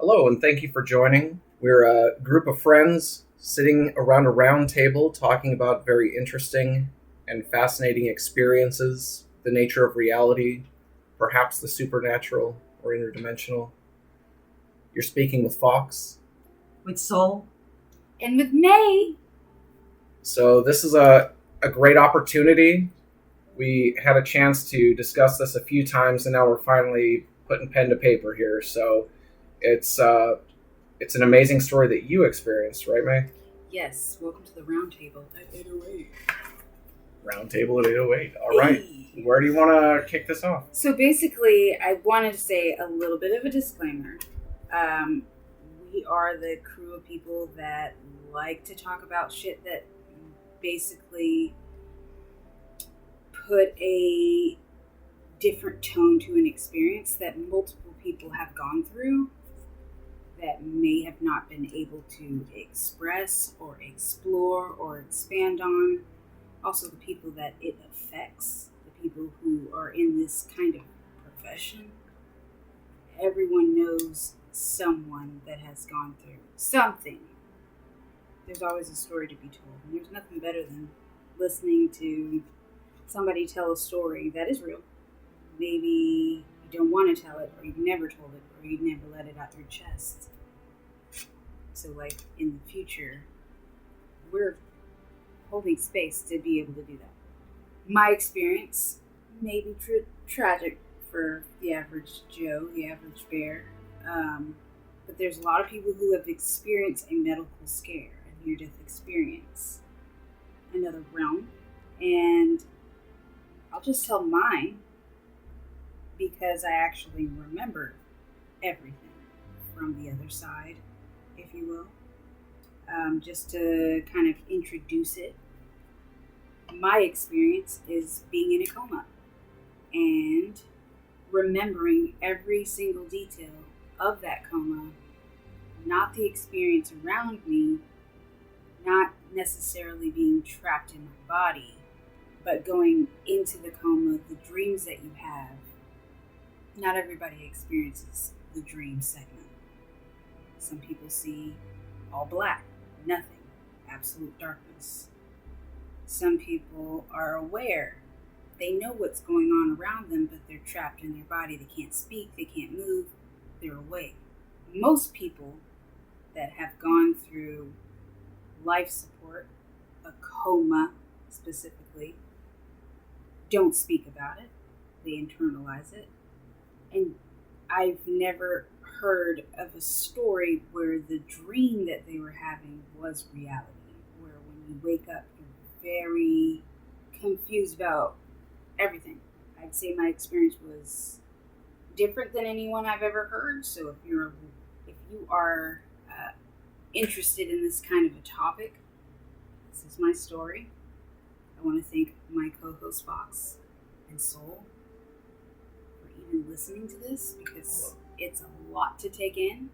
Hello, and thank you for joining. We're a group of friends sitting around a round table talking about very interesting and fascinating experiences, the nature of reality, perhaps the supernatural or interdimensional. You're speaking with Fox. With Soul. And with May. So, this is a great opportunity. We had a chance to discuss this a few times, and now we're finally putting pen to paper here. So, it's an amazing story that you experienced, right, May? Yes, welcome to the round table at 808. Round table at 808. All right. Hey. Where do you want to kick this off? So basically, I wanted to say a little bit of a disclaimer. We are the crew of people that like to talk about shit that basically put a different tone to an experience that multiple people have gone through that may have not been able to express or explore or expand on. Also the people that it affects, the people who are in this kind of profession. Everyone knows someone that has gone through something. There's always a story to be told, and there's nothing better than listening to somebody tell a story that is real. Maybe you don't want to tell it, or you've never told it, or you've never let it out your chest. So, like, in the future, we're holding space to be able to do that. My experience may be tragic for the average Joe, the average bear, but there's a lot of people who have experienced a medical scare, a near-death experience, another realm, and I'll just tell mine because I actually remember everything from the other side, if you will. Just to kind of introduce it, my experience is being in a coma and remembering every single detail of that coma, not the experience around me, not necessarily being trapped in my body, but going into the coma, the dreams that you have. Not everybody experiences the dream segment. Some people see all black, nothing, absolute darkness. Some people are aware. They know what's going on around them, but they're trapped in their body. They can't speak, they can't move, they're awake. Most people that have gone through life support, a coma specifically, don't speak about it. They internalize it. And I've never heard of a story where the dream that they were having was reality, where when you wake up, you're very confused about everything. I'd say my experience was different than anyone I've ever heard. So if you are interested in this kind of a topic, this is my story. I want to thank my co-host Fox and Soul for even listening to this because it's a lot to take in.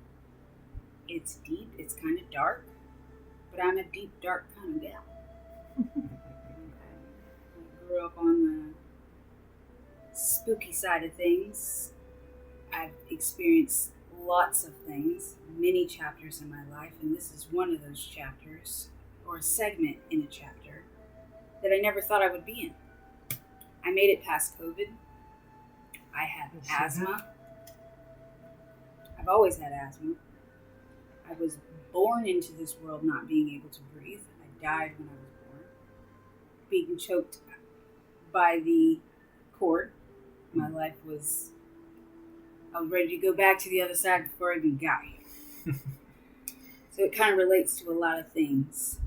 It's deep, it's kind of dark, but I'm a deep, dark kind of gal. I grew up on the spooky side of things. I've experienced lots of things, many chapters in my life, and this is one of those chapters, or a segment in a chapter, that I never thought I would be in. I made it past COVID. I had asthma. I've always had asthma. I was born into this world not being able to breathe. I died when I was born. Being choked by the cord. My life was... I was ready to go back to the other side before I even got here. So it kind of relates to a lot of things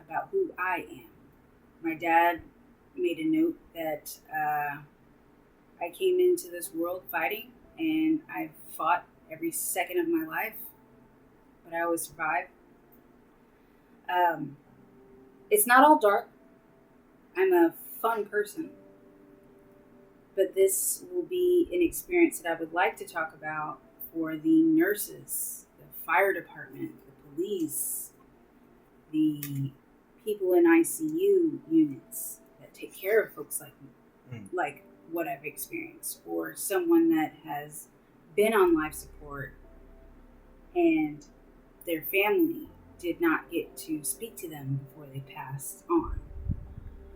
about who I am. My dad made a note that I came into this world fighting, and I've fought every second of my life, but I always survived. It's not all dark. I'm a fun person. But this will be an experience that I would like to talk about for the nurses, the fire department, the police, the people in ICU units that take care of folks like me, like what I've experienced, or someone that has been on life support and their family did not get to speak to them before they passed on.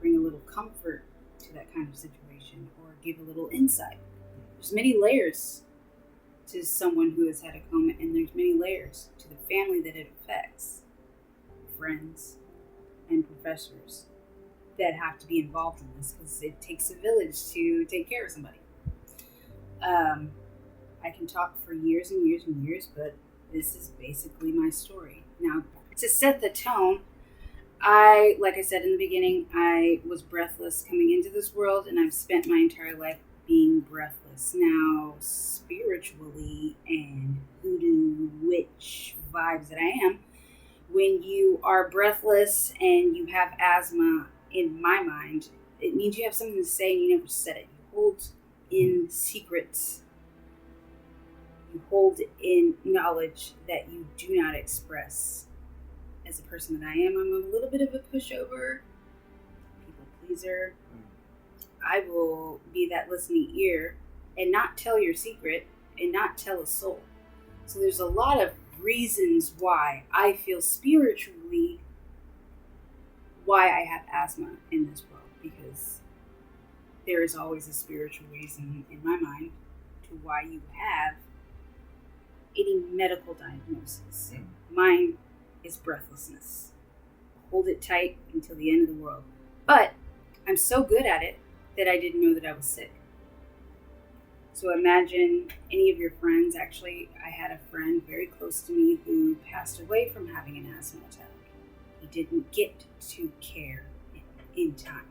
Bring a little comfort to that kind of situation or give a little insight. There's many layers to someone who has had a coma, and there's many layers to the family that it affects. Friends and professors that have to be involved in this because it takes a village to take care of somebody. I can talk for years and years and years, but this is basically my story. Now, to set the tone, like I said in the beginning, I was breathless coming into this world, and I've spent my entire life being breathless. Now, spiritually and voodoo witch vibes that I am, when you are breathless and you have asthma, in my mind, it means you have something to say and you never said it. You hold in secrets. You hold in knowledge that you do not express. As a person that I am, I'm a little bit of a pushover, people pleaser. I will be that listening ear and not tell your secret and not tell a soul. So there's a lot of reasons why I feel spiritually why I have asthma in this world, because there is always a spiritual reason in my mind to why you have any medical diagnosis. Mine is breathlessness. Hold it tight until the end of the world. But I'm so good at it that I didn't know that I was sick. So imagine any of your friends. Actually, I had a friend very close to me who passed away from having an asthma attack. He didn't get to care in time.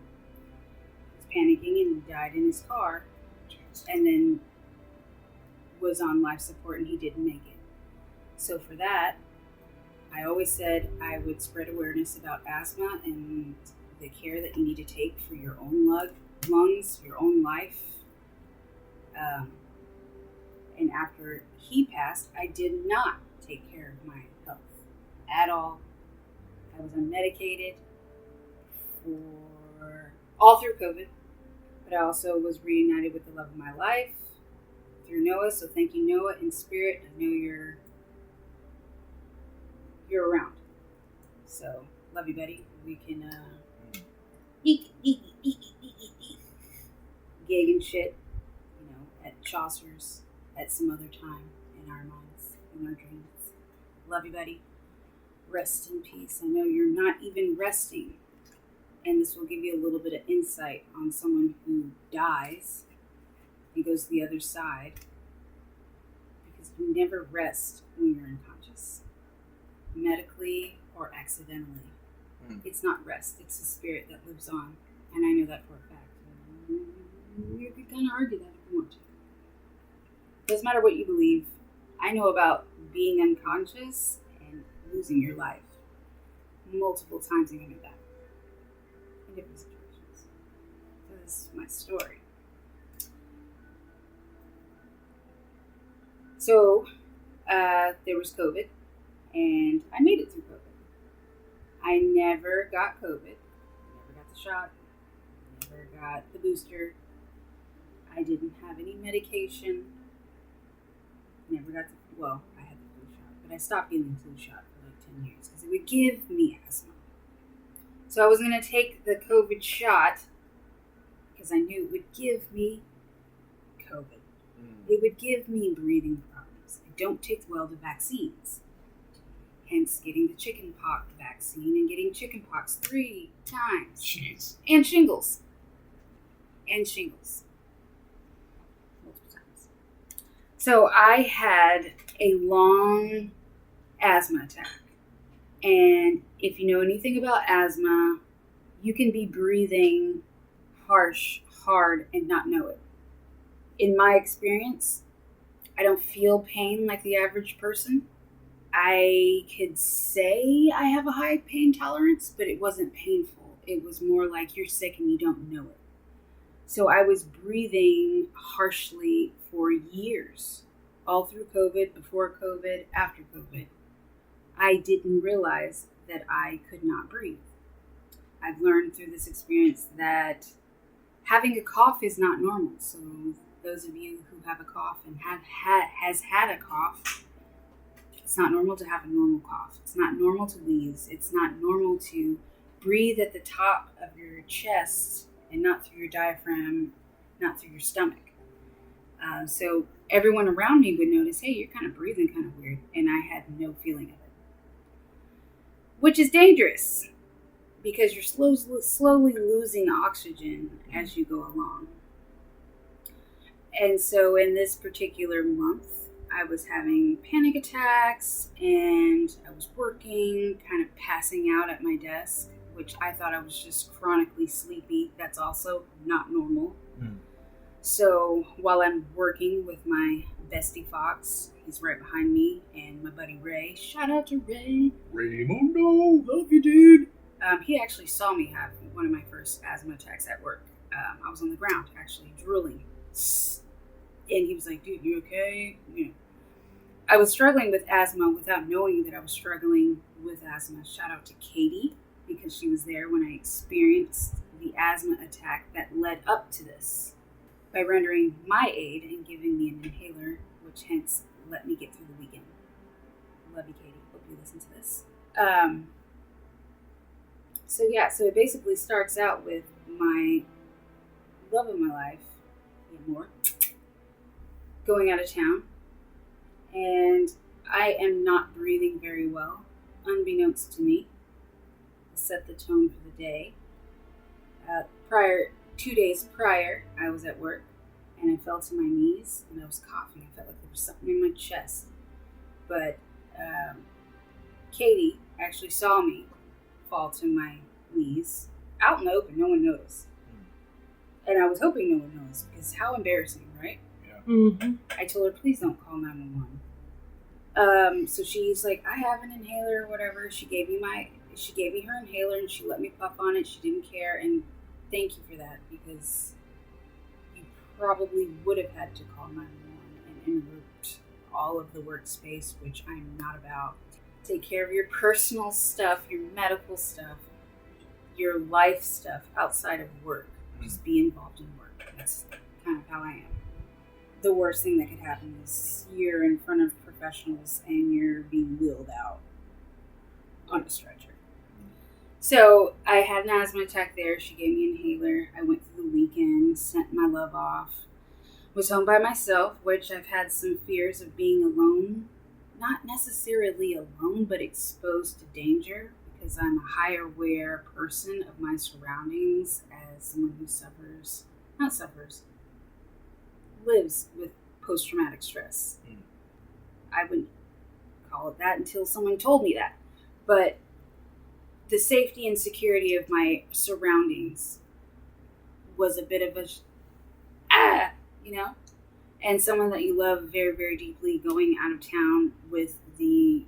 He was panicking and he died in his car and then was on life support and he didn't make it. So for that, I always said I would spread awareness about asthma and the care that you need to take for your own lungs, your own life. And after he passed, I did not take care of my health at all. I was unmedicated for all through COVID, but I also was reunited with the love of my life through Noah. So thank you, Noah, in spirit. I know you're around. So love you, buddy. We can gig and shit, at Chaucer's at some other time in our minds, in our dreams. Love you, buddy. Rest in peace. I know you're not even resting. And this will give you a little bit of insight on someone who dies and goes to the other side. Because you never rest when you're unconscious. Medically or accidentally. It's not rest. It's the spirit that lives on. And I know that for a fact. You could kind of argue that if you want to. Doesn't matter what you believe. I know about being unconscious and losing your life multiple times and coming back in different situations. So this is my story. So there was COVID, and I made it through COVID. I never got COVID. Never got the shot. Never got the booster. I didn't have any medication. Never got I had the flu shot, but I stopped getting the flu shot for like 10 years because it would give me asthma. So I was going to take the COVID shot because I knew it would give me COVID. It would give me breathing problems. I don't take well to vaccines. Hence getting the chickenpox vaccine and getting chickenpox 3 times. Jeez. And shingles. Multiple times. So I had a long asthma attack. And if you know anything about asthma, you can be breathing harsh, hard, and not know it. In my experience, I don't feel pain like the average person. I could say I have a high pain tolerance, but it wasn't painful. It was more like you're sick and you don't know it. So I was breathing harshly for years, all through COVID, before COVID, after COVID. I didn't realize that I could not breathe. I've learned through this experience that having a cough is not normal. So those of you who have a cough and has had a cough, it's not normal to have a normal cough. It's not normal to wheeze. It's not normal to breathe at the top of your chest and not through your diaphragm, not through your stomach. So everyone around me would notice, hey, you're kind of breathing kind of weird. And I had no feeling of it, which is dangerous because you're slowly losing oxygen as you go along. And so in this particular month, I was having panic attacks and I was working, kind of passing out at my desk, which I thought I was just chronically sleepy. That's also not normal. Mm. So while I'm working with my bestie Fox, he's right behind me, and my buddy Ray, shout out to Ray. Raymundo, love you, dude. He actually saw me have one of my first asthma attacks at work. I was on the ground, actually drooling. And he was like, dude, you okay? You know, I was struggling with asthma without knowing that I was struggling with asthma. Shout out to Katie, because she was there when I experienced the asthma attack that led up to this, by rendering my aid and giving me an inhaler, which hence let me get through the weekend. Love you, Katie. Hope you listen to this. So it basically starts out with my love of my life, more, going out of town, and I am not breathing very well, unbeknownst to me. Set the tone for the day. 2 days prior, I was at work, and I fell to my knees, and I was coughing. I felt like there was something in my chest. But Katie actually saw me fall to my knees, out in the open. No one noticed. And I was hoping no one noticed, because how embarrassing, right? Yeah. Mm-hmm. I told her, please don't call 911. So she's like, I have an inhaler or whatever. She gave me her inhaler, and she let me puff on it. She didn't care, and thank you for that, because you probably would have had to call 911 and interrupt all of the workspace, which I'm not about. Take care of your personal stuff, your medical stuff, your life stuff outside of work. Just be involved in work. That's kind of how I am. The worst thing that could happen is you're in front of professionals and you're being wheeled out on a stretcher. So I had an asthma attack there. She gave me an inhaler. I went through the weekend, sent my love off. Was home by myself, which I've had some fears of being alone. Not necessarily alone, but exposed to danger, because I'm a high aware person of my surroundings as someone who lives with post-traumatic stress. I wouldn't call it that until someone told me that. But the safety and security of my surroundings was a bit of a, and someone that you love very, very deeply going out of town with the,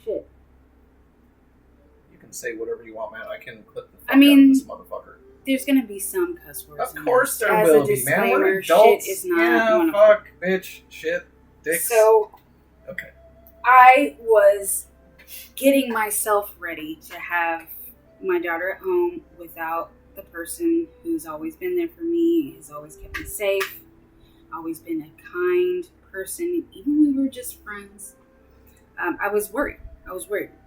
shit. You can say whatever you want, man. I can clip the fuck out of this motherfucker. There's going to be some cuss words. Of course there will be, man. We're adults. Shit is not one fuck, bitch, shit, dicks. So, okay. I was getting myself ready to have my daughter at home without the person who's always been there for me, has always kept me safe, always been a kind person, even when we were just friends. I was worried.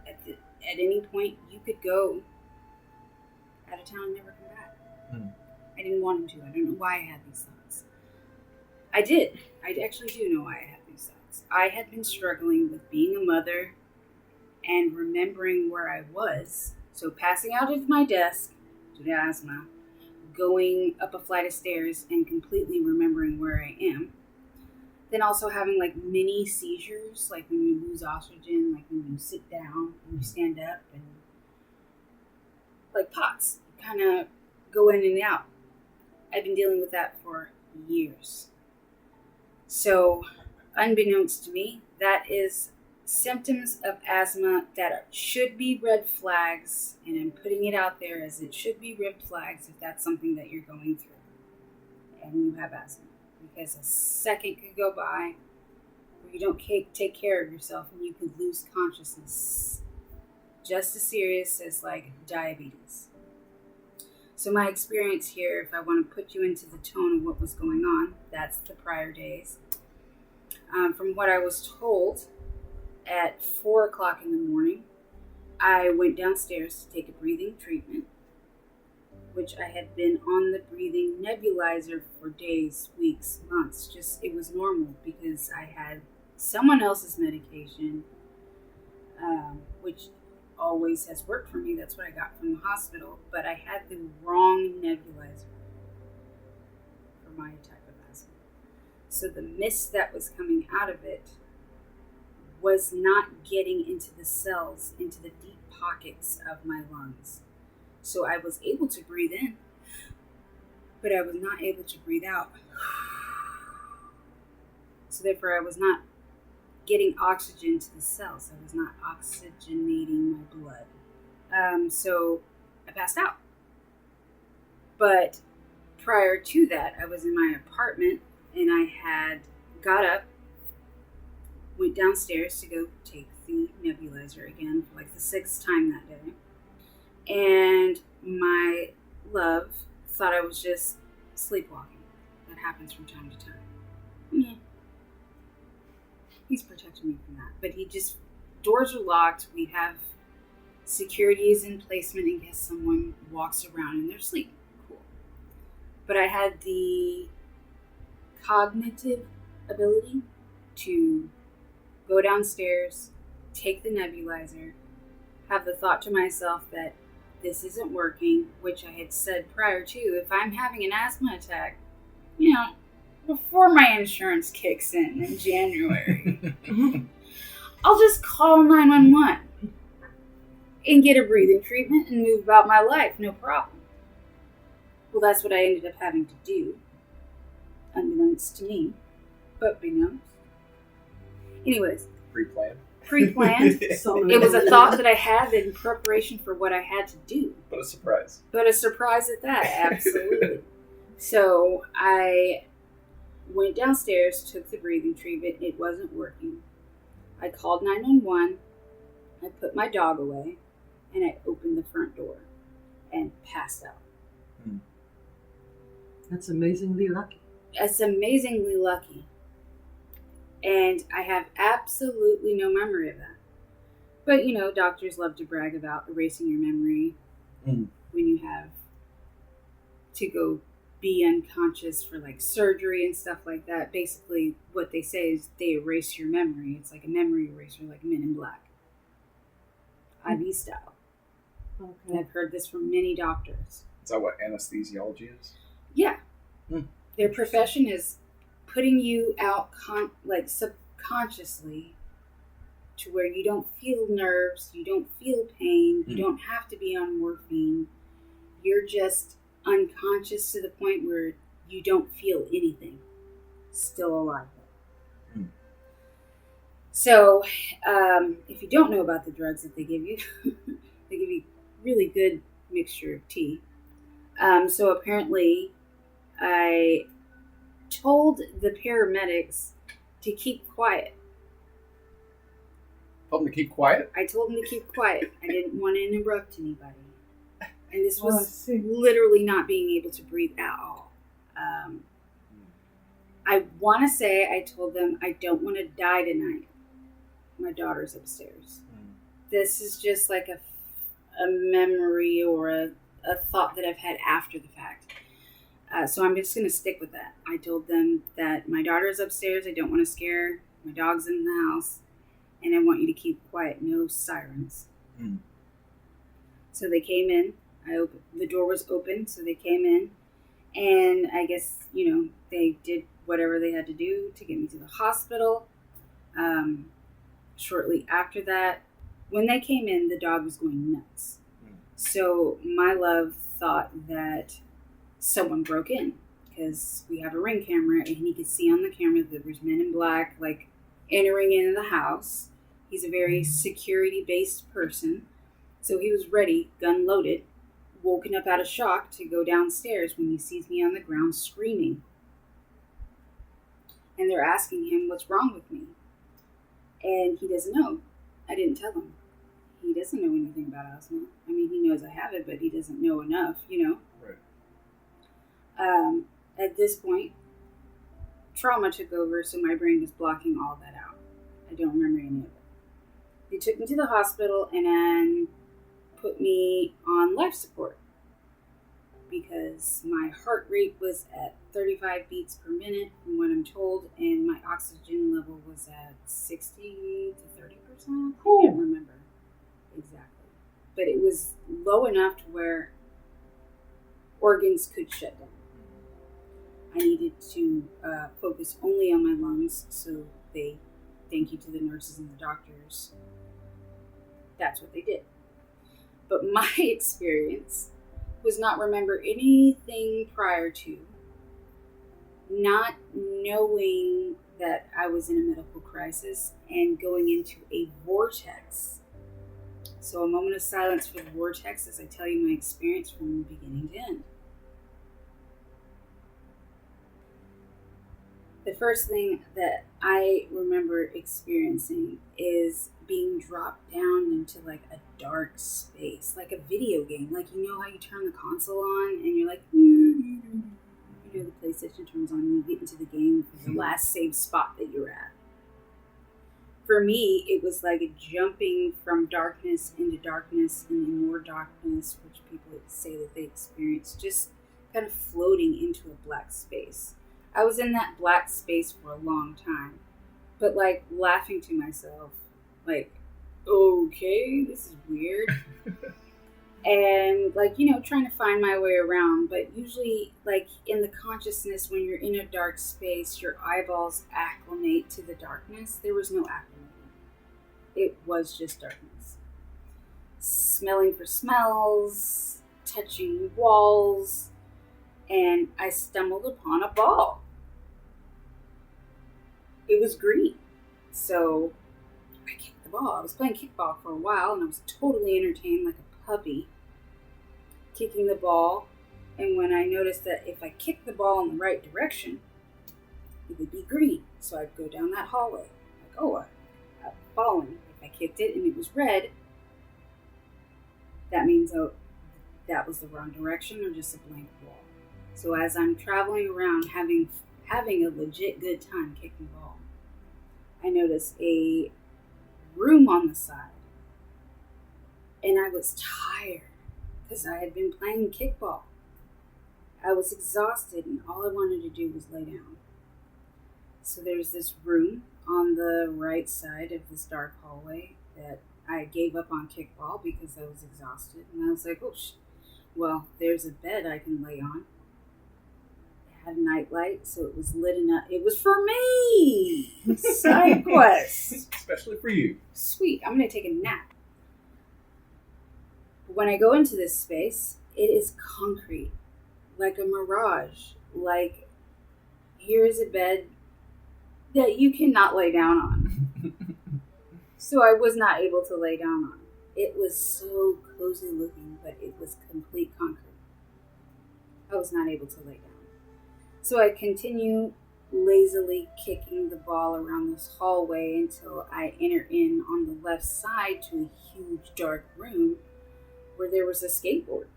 At any point, you could go out of town and never come back. I didn't want him to. I don't know why I had these thoughts. I did. I actually do know why I had these thoughts. I had been struggling with being a mother and remembering where I was. So passing out of my desk due to asthma, going up a flight of stairs and completely remembering where I am. Then also having like mini seizures, like when you lose oxygen, like when you sit down and you stand up, and like POTS, kind of go in and out. I've been dealing with that for years. So unbeknownst to me, that is symptoms of asthma that should be red flags, and I'm putting it out there as it should be red flags if that's something that you're going through and you have asthma. Because a second could go by where you don't take care of yourself and you could lose consciousness. Just as serious as like diabetes. So my experience here, if I want to put you into the tone of what was going on, that's the prior days. From what I was told, at 4 o'clock in the morning, I went downstairs to take a breathing treatment, which I had been on the breathing nebulizer for days, weeks, months. Just, it was normal because I had someone else's medication, which always has worked for me. That's what I got from the hospital. But I had the wrong nebulizer for my type of asthma. So the mist that was coming out of it was not getting into the cells, into the deep pockets of my lungs. So I was able to breathe in, but I was not able to breathe out. So therefore I was not getting oxygen to the cells. I was not oxygenating my blood. So I passed out. But prior to that, I was in my apartment and I had got up, went downstairs to go take the nebulizer again for like the 6th time that day. And my love thought I was just sleepwalking. That happens from time to time. Yeah. He's protecting me from that. But doors are locked. We have securities in placement in case someone walks around in their sleep. Cool. But I had the cognitive ability to go downstairs, take the nebulizer, have the thought to myself that this isn't working, which I had said prior to, if I'm having an asthma attack, before my insurance kicks in January, I'll just call 911 and get a breathing treatment and move about my life, no problem. Well, that's what I ended up having to do, unbeknownst to me, but beknownst. Anyways. Pre-planned. It was a thought that I had in preparation for what I had to do. But a surprise. But a surprise at that, absolutely. So I went downstairs, took the breathing treatment. It wasn't working. I called 911. I put my dog away, and I opened the front door and passed out. That's amazingly lucky. That's amazingly lucky. And I have absolutely no memory of that. But, doctors love to brag about erasing your memory when you have to go be unconscious for like surgery and stuff like that. Basically, what they say is they erase your memory. It's like a memory eraser, like Men in Black. IV style. Okay. And I've heard this from many doctors. Is that what anesthesiology is? Yeah. Their profession is putting you out subconsciously to where you don't feel nerves, you don't feel pain, you don't have to be on morphine. You're just unconscious to the point where you don't feel anything. Still alive. So, if you don't know about the drugs that they give you, they give you really good mixture of tea. So apparently, I told the paramedics to keep quiet. Told them to keep quiet? I told them to keep quiet. I didn't want to interrupt anybody. And this was literally not being able to breathe at all. I want to say I told them I don't want to die tonight. My daughter's upstairs. This is just like a memory or a thought that I've had after the fact. So I'm just going to stick with that. I told them that my daughter's upstairs. I don't want to scare her. My dog's in the house. And I want you to keep quiet. No sirens. So they came in. The door was open, so they came in. And I guess, they did whatever they had to do to get me to the hospital. Shortly after that, when they came in, the dog was going nuts. So my love thought that someone broke in because we have a Ring camera and he could see on the camera that there was Men in Black entering into the house. He's a very security-based person. So he was ready, gun loaded, woken up out of shock to go downstairs when he sees me on the ground screaming. And they're asking him what's wrong with me. And he doesn't know. I didn't tell him. He doesn't know anything about asthma. I mean, he knows I have it, but he doesn't know enough, Right. At this point, trauma took over, so my brain was blocking all that out. I don't remember any of it. They took me to the hospital and then put me on life support because my heart rate was at 35 beats per minute from what I'm told, and my oxygen level was at 60 to 30%. I can't remember exactly. But it was low enough to where organs could shut down. I needed to focus only on my lungs, so thank you to the nurses and the doctors, that's what they did. But my experience was not remember anything prior to, not knowing that I was in a medical crisis and going into a vortex. So a moment of silence for the vortex as I tell you my experience from beginning to end. The first thing that I remember experiencing is being dropped down into like a dark space, like a video game. Like, you know how you turn the console on and you're like, you know, the PlayStation turns on and you get into the game for the last save spot that you're at. For me, it was like a jumping from darkness into darkness and then more darkness, which people say that they experience, just kind of floating into a black space. I was in that black space for a long time, but like laughing to myself, like, okay, this is weird. And like, you know, trying to find my way around. But usually, like in the consciousness, when you're in a dark space, your eyeballs acclimate to the darkness. There was no acclimating. It was just darkness. Smelling for smells, touching walls, and I stumbled upon a ball. It was green. So I kicked the ball. I was playing kickball for a while and I was totally entertained like a puppy kicking the ball. And when I noticed that if I kicked the ball in the right direction, it would be green. So I'd go down that hallway. Like, oh, I'm falling. If I kicked it and it was red, that means that was the wrong direction or just a blank wall. So as I'm traveling around having a legit good time kicking the ball, I noticed a room on the side. And I was tired because I had been playing kickball. I was exhausted and all I wanted to do was lay down. So there's this room on the right side of this dark hallway that I gave up on kickball because I was exhausted. And I was like, oh, well, there's a bed I can lay on. Had a night light, so it was lit enough. It was for me! Side quest! Especially for you. Sweet, I'm going to take a nap. When I go into this space, it is concrete, like a mirage. Like, here is a bed that you cannot lay down on. So I was not able to lay down on it. It was so cozy looking, but it was complete concrete. I was not able to lay down. So I continue lazily kicking the ball around this hallway until I enter in on the left side to a huge dark room where there was a skateboard.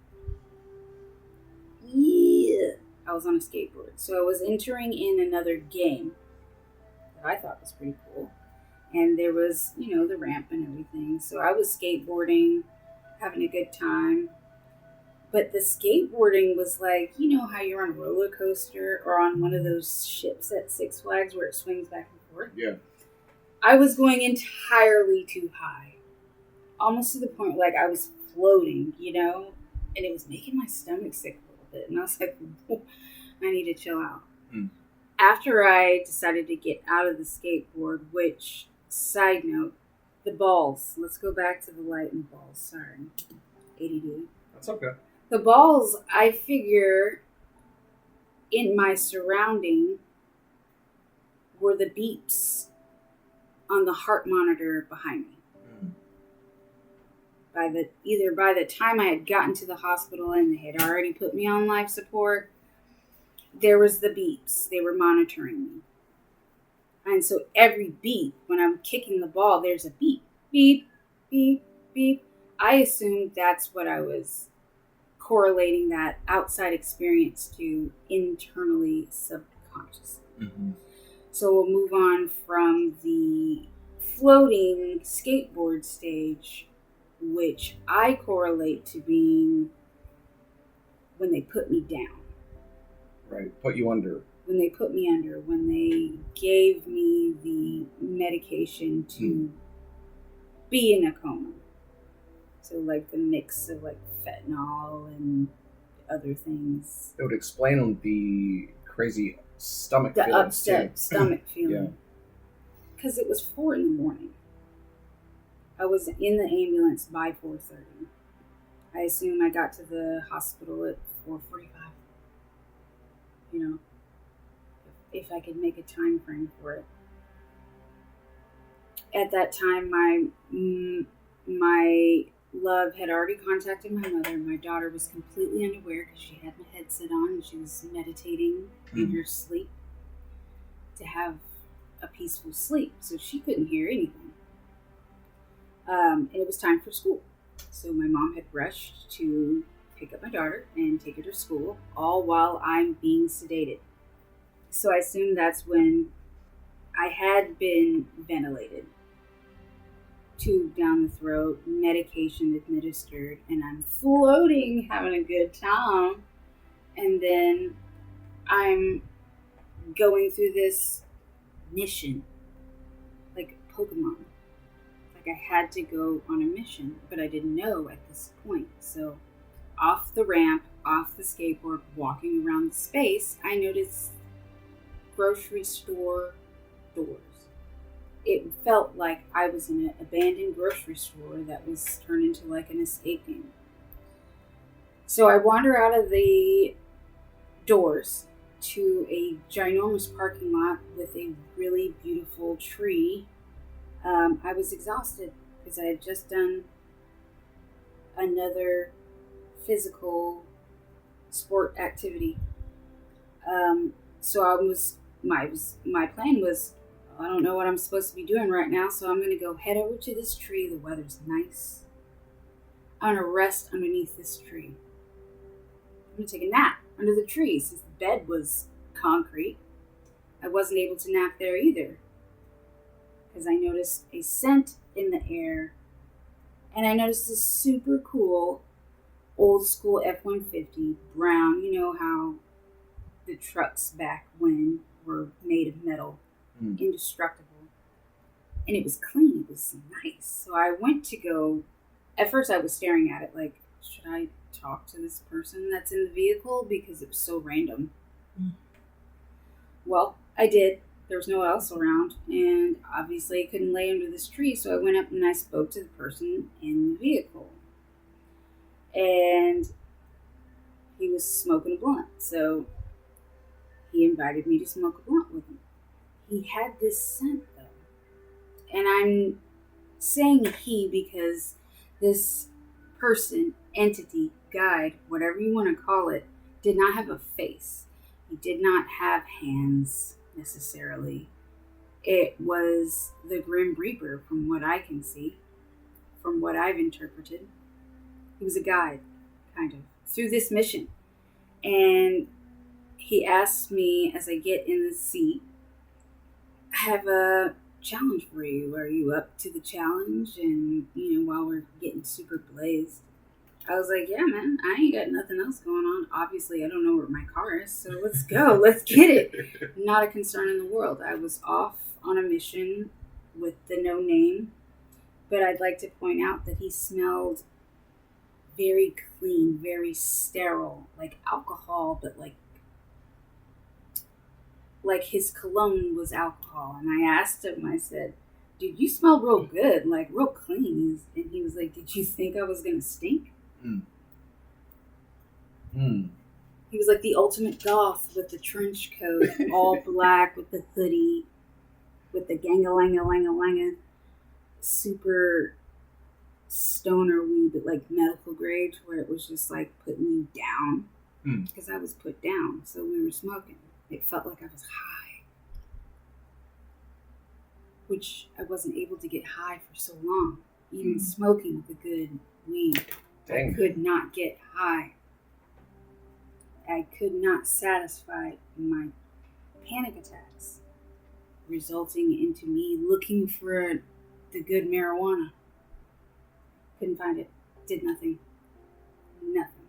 Yeah, I was on a skateboard. So I was entering in another game that I thought was pretty cool. And there was, you know, the ramp and everything. So I was skateboarding, having a good time. But the skateboarding was like, you know how you're on a roller coaster or on one of those ships at Six Flags where it swings back and forth? Yeah. I was going entirely too high. Almost to the point like I was floating, you know? And it was making my stomach sick a little bit. And I was like, I need to chill out. After I decided to get out of the skateboard, which, side note, the balls. Let's go back to the light and the balls. Sorry. ADD. That's okay. The balls, I figure, in my surrounding, were the beeps on the heart monitor behind me. By the time I had gotten to the hospital and they had already put me on life support, there was the beeps. They were monitoring me. And so every beep, when I'm kicking the ball, there's a beep, beep, beep, beep. I assumed that's what I was correlating that outside experience to internally subconscious. Mm-hmm. So we'll move on from the floating skateboard stage, which I correlate to being when they put me down. Right. Put you under. When they put me under, when they gave me the medication to be in a coma. So like the mix of like fentanyl and other things. It would explain the crazy stomach The feelings upset too. stomach feeling. Yeah. Because it was 4 a.m. I was in the ambulance by 4:30. I assume I got to the hospital at 4:45. You know, if I could make a time frame for it. At that time, my love had already contacted my mother. My daughter was completely unaware because she had a headset on and she was meditating in her sleep to have a peaceful sleep, so she couldn't hear anything. And it was time for school, so my mom had rushed to pick up my daughter and take her to school, all while I'm being sedated. So I assume that's when I had been ventilated, tube down the throat, medication administered, and I'm floating, having a good time. And then I'm going through this mission, like Pokemon. Like I had to go on a mission, but I didn't know at this point. So off the ramp, off the skateboard, walking around the space, I noticed grocery store doors. It felt like I was in an abandoned grocery store that was turned into like an escape game. So I wander out of the doors to a ginormous parking lot with a really beautiful tree. I was exhausted because I had just done another physical sport activity. So my plan was, I don't know what I'm supposed to be doing right now, so I'm going to go head over to this tree. The weather's nice. I'm going to rest underneath this tree. I'm going to take a nap under the tree since the bed was concrete. I wasn't able to nap there either because I noticed a scent in the air, and I noticed this super cool old school F-150 brown. You know how the trucks back when were made of metal, indestructible, and it was clean. It was nice. So I went to go. At first, I was staring at it like, should I talk to this person that's in the vehicle because it was so random. Well, I did. There was no one else around, and obviously I couldn't lay under this tree, so I went up and I spoke to the person in the vehicle. And he was smoking a blunt, so he invited me to smoke a blunt with him. He had this scent, though. And I'm saying he because this person, entity, guide, whatever you want to call it, did not have a face. He did not have hands, necessarily. It was the Grim Reaper, from what I can see, from what I've interpreted. He was a guide, kind of, through this mission. And he asked me as I get in the seat, I have a challenge for you. Are you up to the challenge? And, while we're getting super blazed, I was like, yeah, man, I ain't got nothing else going on. Obviously, I don't know where my car is, so let's go. Let's get it. Not a concern in the world. I was off on a mission with the no name, but I'd like to point out that he smelled very clean, very sterile, like alcohol, but like his cologne was alcohol. And I asked him, I said, dude, you smell real good, like real clean. And he was like, did you think I was going to stink? He was like the ultimate goth with the trench coat, all black with the hoodie, with the ganga-langa-langa-langa, super stoner weed, but like medical grade, where it was just like putting me down because I was put down. So we were smoking. It felt like I was high, which I wasn't able to get high for so long. Even smoking the good weed, Dang. I could not get high. I could not satisfy my panic attacks, resulting into me looking for the good marijuana. Couldn't find it. Did nothing. Nothing.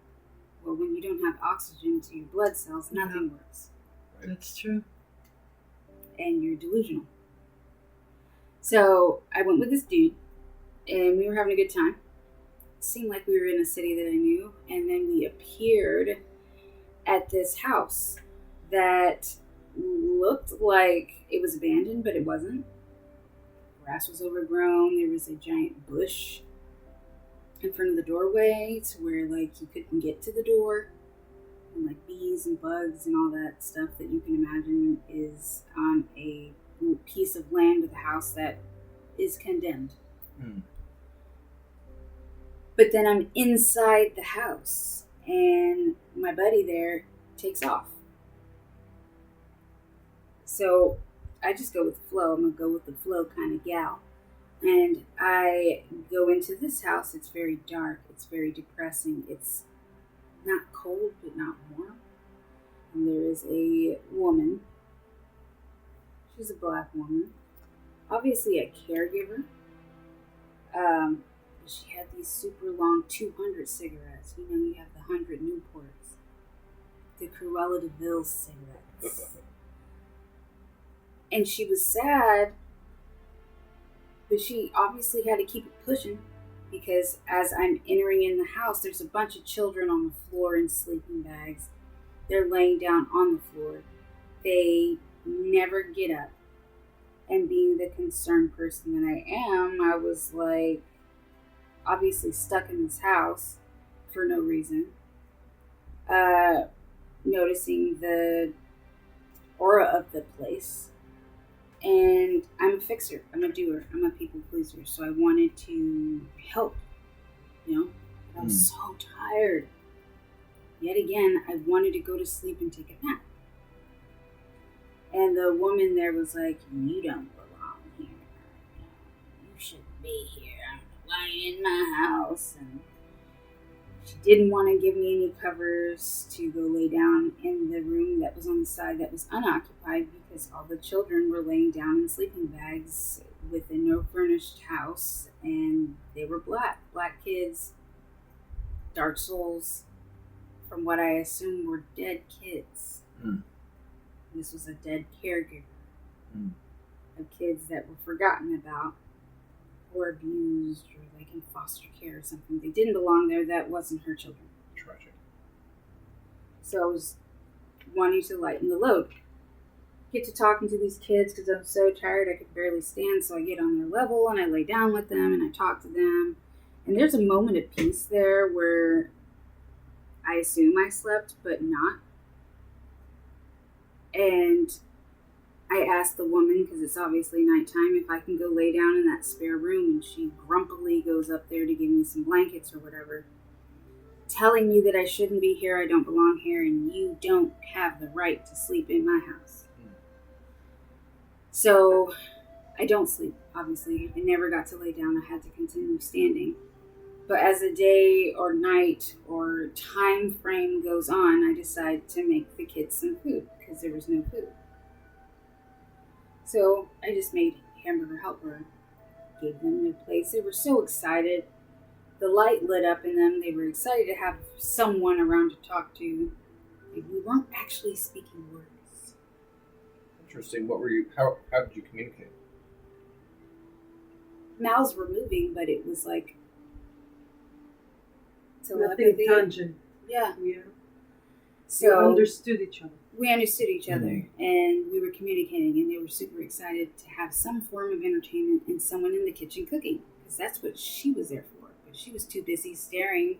Well, when you don't have oxygen to your blood cells, nothing works. Right. That's true. And you're delusional. So I went with this dude, and we were having a good time. It seemed like we were in a city that I knew, and then we appeared at this house that looked like it was abandoned, but it wasn't. Grass was overgrown. There was a giant bush in front of the doorway to where like you couldn't get to the door, and like bees and bugs and all that stuff that you can imagine is on a piece of land with a house that is condemned. But then I'm inside the house and my buddy there takes off. So I just go with the flow. I'm a go with the flow kind of gal. And I go into this house. It's very dark. It's very depressing. It's not cold, but not warm. And there is a woman. She's a black woman. Obviously a caregiver. She had these super long 200 cigarettes. You know, you have the 100 Newports. The Cruella de Vil cigarettes. And she was sad, but she obviously had to keep it pushing because as I'm entering in the house, there's a bunch of children on the floor in sleeping bags. They're laying down on the floor. They never get up. And being the concerned person that I am, I was like, obviously stuck in this house for no reason. Noticing the aura of the place. And I'm a fixer. I'm a doer. I'm a people pleaser. So I wanted to help. You know? I was so tired. Yet again, I wanted to go to sleep and take a nap. And the woman there was like, you don't belong here. You shouldn't be here. I don't know why you're in my house. And she didn't want to give me any covers to go lay down in the room that was on the side that was unoccupied because all the children were laying down in sleeping bags within no furnished house. And they were black kids, dark souls, from what I assume were dead kids. This was a dead caregiver of kids that were forgotten about or abused or like in foster care or something. They didn't belong there. That wasn't her children. Tragic. So I was wanting to lighten the load. Get to talking to these kids because I'm so tired I could barely stand. So I get on their level and I lay down with them and I talk to them. And there's a moment of peace there where I assume I slept, but not. And I asked the woman, because it's obviously nighttime, if I can go lay down in that spare room. And she grumpily goes up there to give me some blankets or whatever, telling me that I shouldn't be here, I don't belong here, and you don't have the right to sleep in my house. So I don't sleep, obviously. I never got to lay down. I had to continue standing. But as the day or night or time frame goes on, I decide to make the kids some food because there was no food. So I just made hamburger helper, gave them their plates. They were so excited. The light lit up in them. They were excited to have someone around to talk to. We weren't actually speaking words. Interesting. What were you? How did you communicate? Mouths were moving, but it was like nothing tangent. Yeah. So you understood each other. We understood each other, and we were communicating, and they were super excited to have some form of entertainment and someone in the kitchen cooking, because that's what she was there for. But she was too busy staring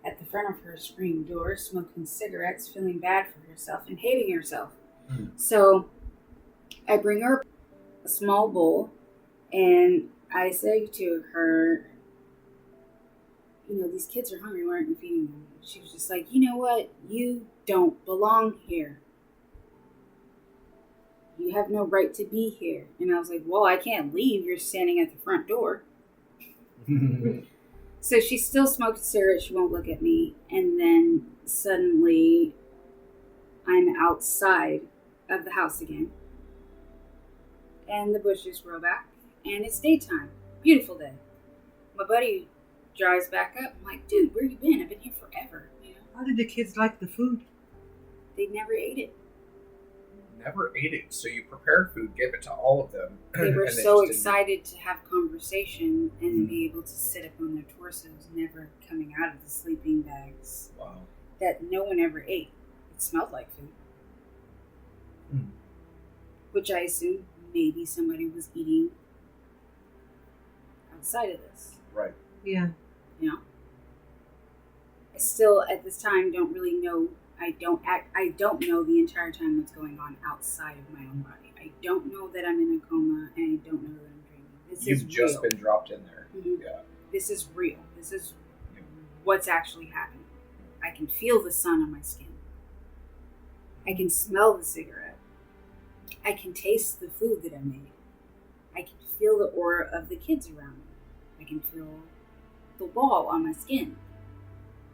at the front of her screen door, smoking cigarettes, feeling bad for herself, and hating herself. So I bring her a small bowl, and I say to her, you know, these kids are hungry, why aren't you feeding them? She was just like, you know what? You don't belong here. You have no right to be here. And I was like, well, I can't leave. You're standing at the front door. So she's still smoking cigarettes. She won't look at me. And then suddenly I'm outside of the house again. And the bushes grow back. And it's daytime. Beautiful day. My buddy drives back up. I'm like, dude, where you been? I've been here forever. You know, How did the kids like the food? they never ate it. Never ate it, so you prepared food, gave it to all of them. They were and so just excited to have conversation and be able to sit up on their torsos, never coming out of the sleeping bags, Wow. that no one ever ate. It smelled like food. Which I assume maybe somebody was eating outside of this. Right. Yeah. You know? I still, at this time, don't really know. I don't know the entire time what's going on outside of my own body. I don't know that I'm in a coma, and I don't know that I'm dreaming. This You've is just real. been dropped in there. Mhm. Yeah. This is real. This is what's actually happening. I can feel the sun on my skin. I can smell the cigarette. I can taste the food that I made. I can feel the aura of the kids around me. I can feel the wall on my skin.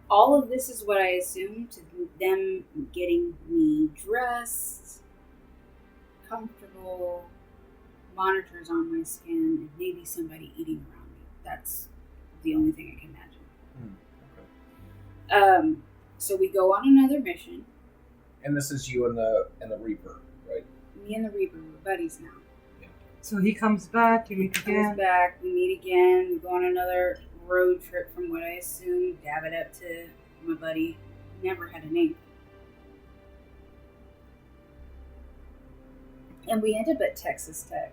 All of this is what I assume to them getting me dressed, comfortable, monitors on my skin, and maybe somebody eating around me. That's the only thing I can imagine. Okay. So we go on another mission. And this is you and the Reaper, right? Me and the Reaper were buddies now. So he comes back, you meet Comes again. back, we meet again, we go on another road trip from what I assume, dab it up to my buddy. Never had a name. And we end up at Texas Tech.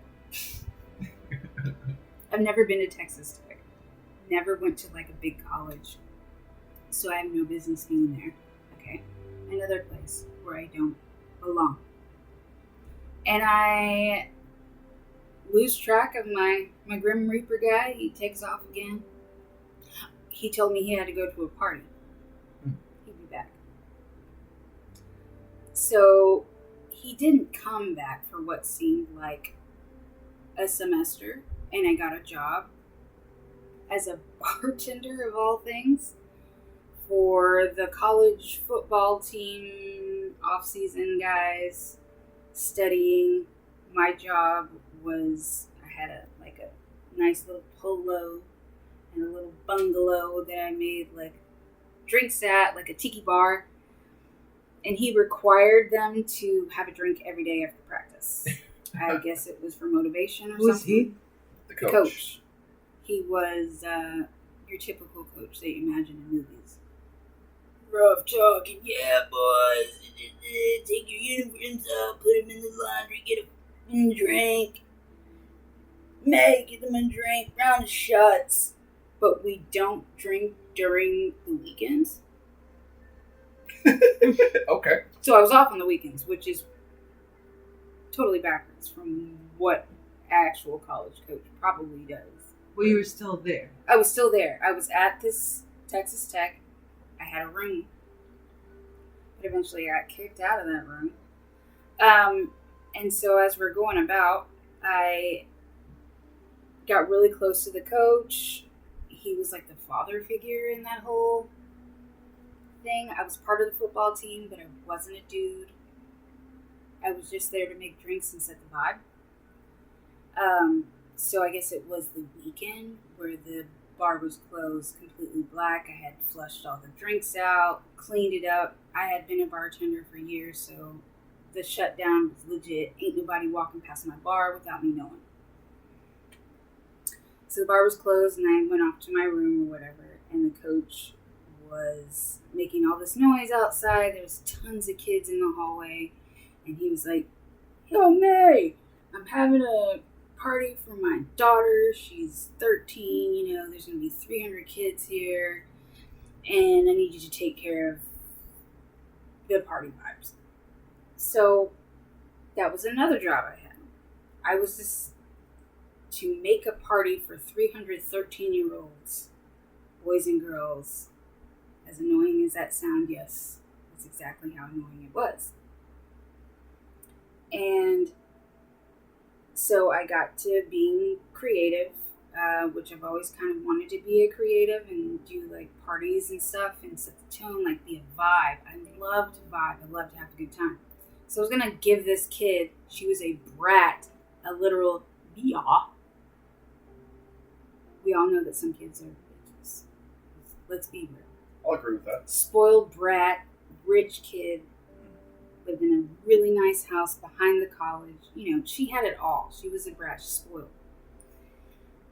I've never been to Texas Tech. Never went to like a big college. So I have no business being there. Okay. Another place where I don't belong. And I lose track of my Grim Reaper guy. He takes off again. He told me he had to go to a party. He'd be back. So he didn't come back for what seemed like a semester, and I got a job as a bartender of all things for the college football team, off-season guys, studying. My job was, I had a nice little polo and a little bungalow that I made like drinks at, like a tiki bar. And he required them to have a drink every day after practice. I guess it was for motivation or Who is something. he? The The coach. He was your typical coach that you imagine in movies. Rough talking, yeah, boys. Take your uniforms up, put them in the laundry, get a drink. Meg, get them a drink, round of shots. But we don't drink during the weekends. Okay. So I was off on the weekends, which is totally backwards from what actual college coach probably does. Well, you were still there. I was still there. I was at this Texas Tech. I had a room. But eventually I got kicked out of that room. And so as we're going about, I got really close to the coach. He was like the father figure in that whole thing. I was part of the football team, but I wasn't a dude. I was just there to make drinks and set the vibe. So I guess it was the weekend where the bar was closed, completely black. I had flushed all the drinks out, cleaned it up. I had been a bartender for years, so the shutdown was legit. Ain't nobody walking past my bar without me knowing. So the bar was closed, and I went off to my room or whatever, and the coach was making all this noise outside. There was tons of kids in the hallway, and he was like, "Yo, May, I'm having a party for my daughter. She's 13, there's going to be 300 kids here, and I need you to take care of the party vibes." So that was another job I had. I was just to make a party for 300 13-year-olds, boys and girls. As annoying as that sound, yes, that's exactly how annoying it was. And so I got to being creative. which I've always kind of wanted to be a creative and do like parties and stuff and set the tone, like be a vibe. I love to vibe. I love to have a good time. So I was gonna give this kid, she was a brat, a literal biatch. We all know that some kids are bitches. Let's be real. I'll agree with that. Spoiled brat, rich kid, lived in a really nice house behind the college. You know, she had it all. She was a brat, she's spoiled.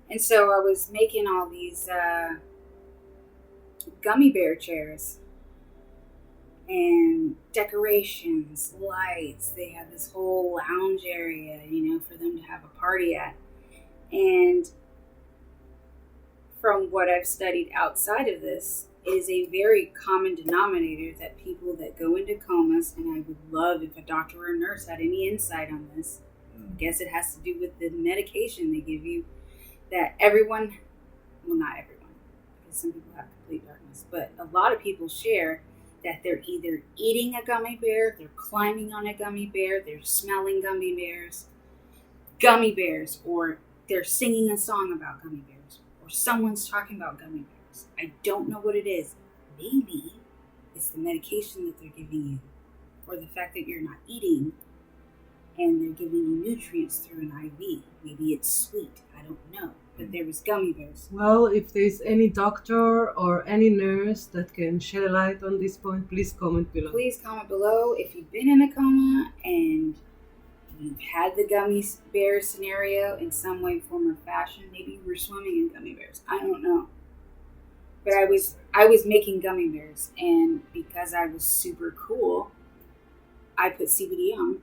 And so I was making all these gummy bear chairs and decorations, lights. They had this whole lounge area, you know, for them to have a party at. And from what I've studied outside of this, is a very common denominator that people that go into comas, and I would love if a doctor or a nurse had any insight on this. I guess it has to do with the medication they give you, that everyone, well, not everyone, because some people have complete darkness, but a lot of people share that they're either eating a gummy bear, they're climbing on a gummy bear, they're smelling gummy bears, or they're singing a song about gummy bears, or someone's talking about gummy bears. I don't know what it is. Maybe it's the medication that they're giving you, or the fact that you're not eating and they're giving you nutrients through an IV. Maybe it's sweet. I don't know. But there was gummy bears. Well, if there's any doctor or any nurse that can shed a light on this point, please comment below. Please comment below if you've been in a coma and you've had the gummy bear scenario in some way, form, or fashion. Maybe you were swimming in gummy bears. I don't know. But I was making gummy bears, and because I was super cool, I put CBD on.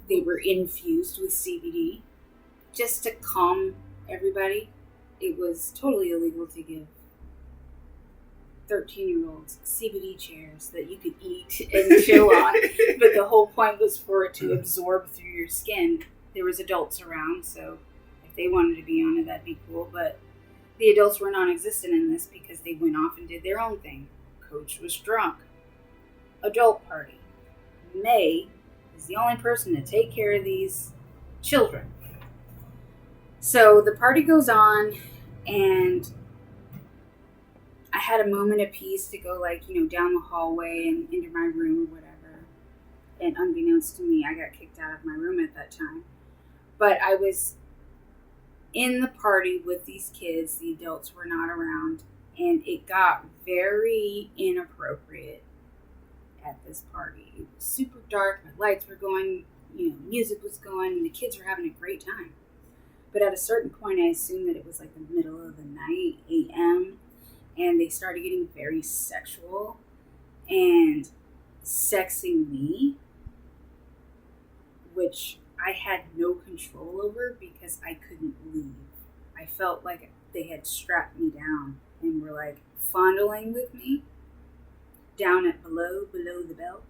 They were infused with CBD just to calm everybody. It was totally illegal to give 13-year-olds CBD chairs that you could eat and chill on, but the whole point was for it to absorb through your skin. There was adults around, so if they wanted to be on it, that'd be cool, but the adults were non-existent in this because they went off and did their own thing. Coach was drunk. Adult party. May is the only person to take care of these children. So the party goes on, and I had a moment of peace to go, like, you know, down the hallway and into my room or whatever. And unbeknownst to me, I got kicked out of my room at that time. But I was in the party with these kids. The adults were not around, and it got very inappropriate at this party. It was super dark, my lights were going, you know, music was going, and the kids were having a great time. But at a certain point, I assumed that it was like the middle of the night, a.m., and they started getting very sexual and sexing me, which I had no control over because I couldn't leave. I felt like they had strapped me down and were like fondling with me down at below the belt.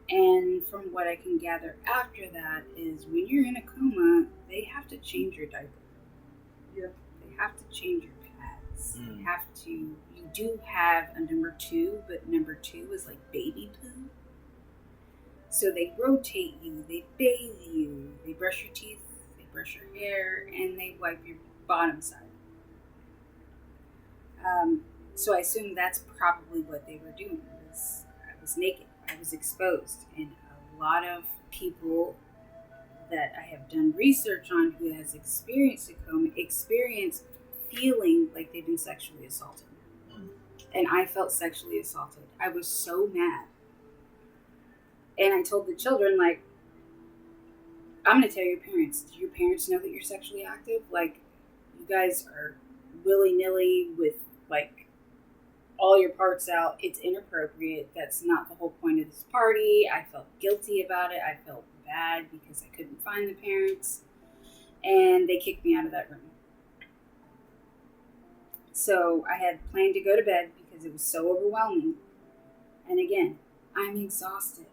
And from what I can gather after that is when you're in a coma, they have to change your diaper. Yeah. They have to change your pads. They have to, you do have a number 2, but number 2 is like baby poo. So they rotate you, they bathe you, they brush your teeth, they brush your hair, and they wipe your bottom side. So I assume that's probably what they were doing. I was naked, I was exposed, and a lot of people that I have done research on who has experienced a coma experience feeling like they've been sexually assaulted. And I felt sexually assaulted. I was so mad. And I told the children, like, I'm going to tell your parents. Do your parents know that you're sexually active? Like, you guys are willy-nilly with, like, all your parts out. It's inappropriate. That's not the whole point of this party. I felt guilty about it. I felt bad because I couldn't find the parents. And they kicked me out of that room. So I had planned to go to bed because it was so overwhelming. And again, I'm exhausted.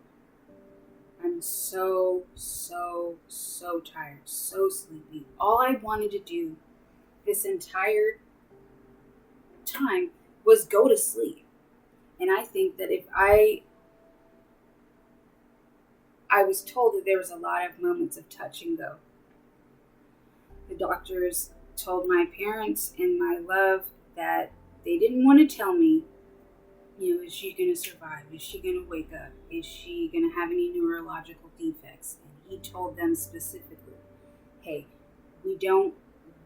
I'm so tired, so sleepy. All I wanted to do this entire time was go to sleep. And I think that if I was told that there was a lot of moments of touch and go. The doctors told my parents and my love that they didn't want to tell me, is she going to survive? Is she going to wake up? Is she going to have any neurological defects? And he told them specifically, hey, we don't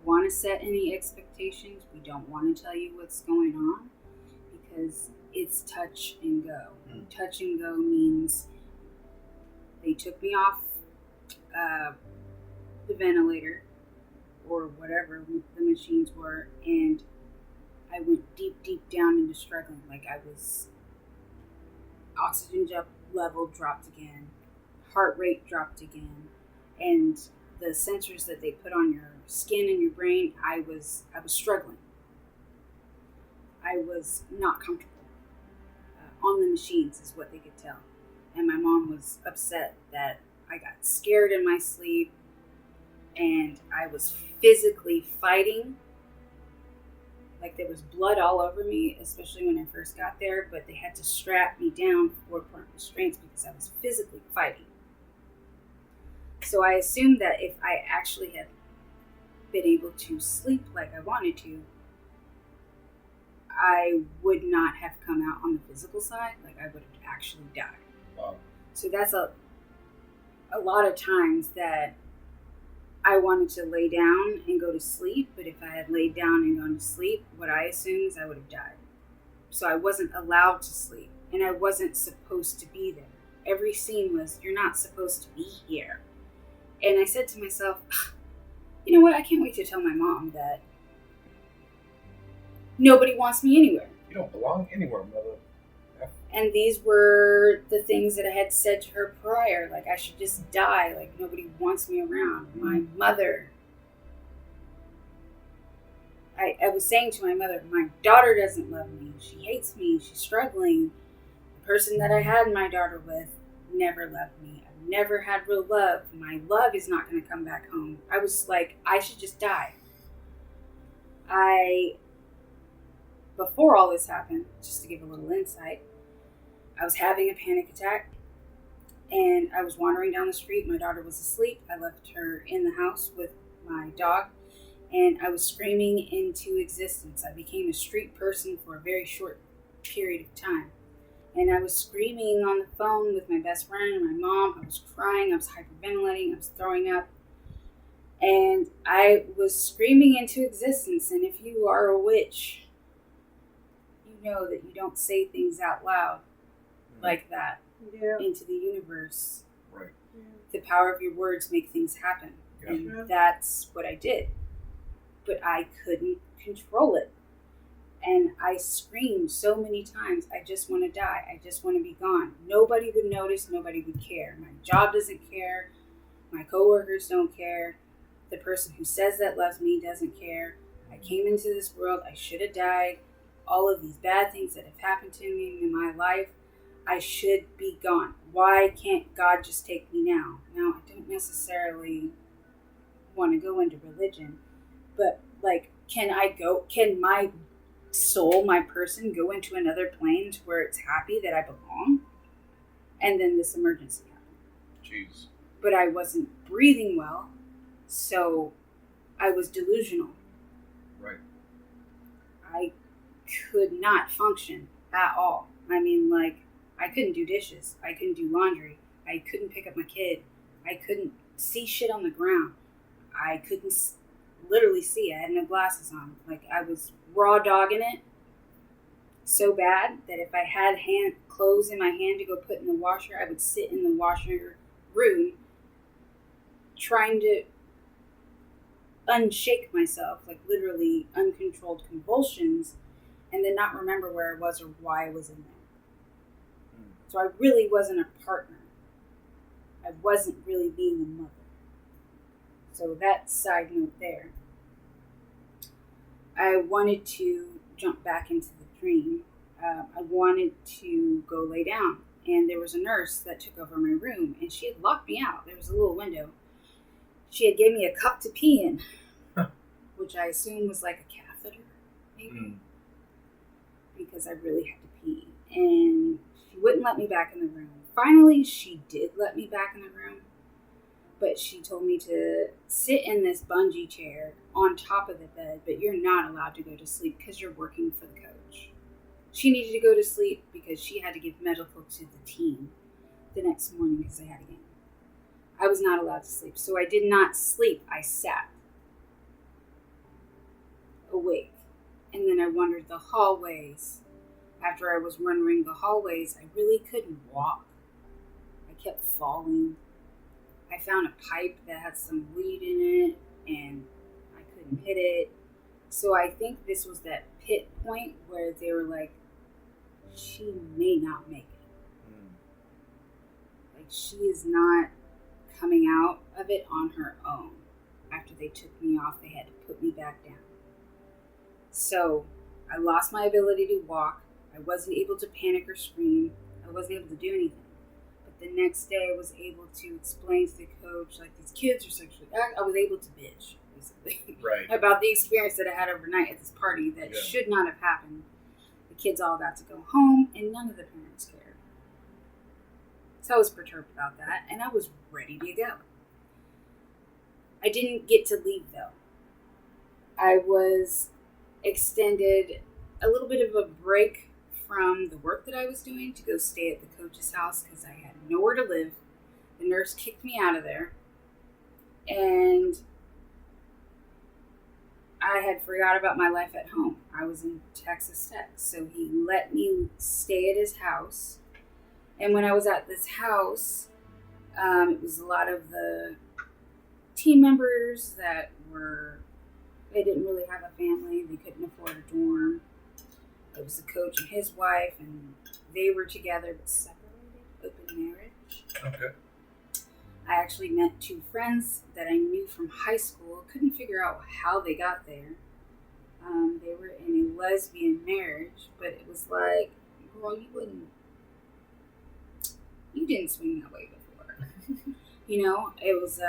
want to set any expectations. We don't want to tell you what's going on because it's touch and go. Touch and go means they took me off the ventilator or whatever the machines were, and I went deep down into struggling. Like I was, oxygen level dropped again, heart rate dropped again, and the sensors that they put on your skin and your brain, I was struggling. I was not comfortable on the machines, is what they could tell. And my mom was upset that I got scared in my sleep and I was physically fighting. Like there was blood all over me, especially when I first got there, but they had to strap me down for permanent restraints because I was physically fighting. So I assumed that if I actually had been able to sleep like I wanted to, I would not have come out on the physical side. Like I would have actually died. Wow. So that's a lot of times that I wanted to lay down and go to sleep, but if I had laid down and gone to sleep, what I assumed is I would have died. So I wasn't allowed to sleep, and I wasn't supposed to be there. Every scene was, you're not supposed to be here. And I said to myself, you know what, I can't wait to tell my mom that nobody wants me anywhere. You don't belong anywhere, mother. Yeah. And these were the things that I had said to her prior, like I should just die, like nobody wants me around. My mother, I was saying to my mother, my daughter doesn't love me, she hates me, she's struggling. The person that I had my daughter with never loved me. I've never had real love. My love is not going to come back home. I was like, I should just die. Before all this happened, just to give a little insight, I was having a panic attack and I was wandering down the street. My daughter was asleep. I left her in the house with my dog and I was screaming into existence. I became a street person for a very short period of time. And I was screaming on the phone with my best friend and my mom. I was crying. I was hyperventilating. I was throwing up. And I was screaming into existence. And if you are a witch, you know that you don't say things out loud like that into the universe. Right. Yeah. The power of your words make things happen. Yeah. And that's what I did. But I couldn't control it. And I screamed so many times, I just want to die. I just want to be gone. Nobody would notice. Nobody would care. My job doesn't care. My coworkers don't care. The person who says that loves me doesn't care. I came into this world. I should have died. All of these bad things that have happened to me in my life, I should be gone. Why can't God just take me now? Now, I don't necessarily want to go into religion, but like, can my soul, my person, go into another plane to where it's happy that I belong? And then this emergency happened. Jeez. But I wasn't breathing well, so I was delusional. Right. I could not function at all. I mean, like, I couldn't do dishes. I couldn't do laundry. I couldn't pick up my kid. I couldn't see shit on the ground. I couldn't literally see. I had no glasses on. Like, I was raw dogging it so bad that if I had clothes in my hand to go put in the washer, I would sit in the washer room trying to unshake myself, like literally uncontrolled convulsions, and then not remember where I was or why I was in there. So I really wasn't a partner. I wasn't really being a mother. So that side note there. I wanted to jump back into the dream. I wanted to go lay down, and there was a nurse that took over my room, and she had locked me out. There was a little window. She had gave me a cup to pee in, which I assumed was like a catheter, maybe, because I really had to pee. And she wouldn't let me back in the room. Finally, she did let me back in the room, But she told me to sit in this bungee chair on top of the bed, but you're not allowed to go to sleep because you're working for the coach. She needed to go to sleep because she had to give medical to the team the next morning because they had a game. I was not allowed to sleep, so I did not sleep. I sat awake, and then I wandered the hallways. After I was wandering the hallways, I really couldn't walk. I kept falling. I found a pipe that had some weed in it, and I couldn't hit it. So I think this was that pit point where they were like, she may not make it. Like, she is not coming out of it on her own. After they took me off, they had to put me back down. So I lost my ability to walk. I wasn't able to panic or scream. I wasn't able to do anything. But the next day I was able to explain to the coach, like, these kids are sexually active. I was able to bitch, basically, Right. about the experience that I had overnight at this party that should not have happened. The kids all got to go home, and none of the parents cared. So I was perturbed about that, and I was ready to go. I didn't get to leave, though. I was extended a little bit of a break from the work that I was doing to go stay at the coach's house because I had nowhere to live. The nurse kicked me out of there, and I had forgot about my life at home. I was in Texas Tech, so he let me stay at his house. And when I was at this house, it was a lot of the team members that they didn't really have a family. They couldn't afford a dorm. It was the coach and his wife, and they were together but separated, open marriage. Okay. I actually met two friends that I knew from high school. Couldn't figure out how they got there. They were in a lesbian marriage, but it was like, girl, you didn't swing that way before. You know, it was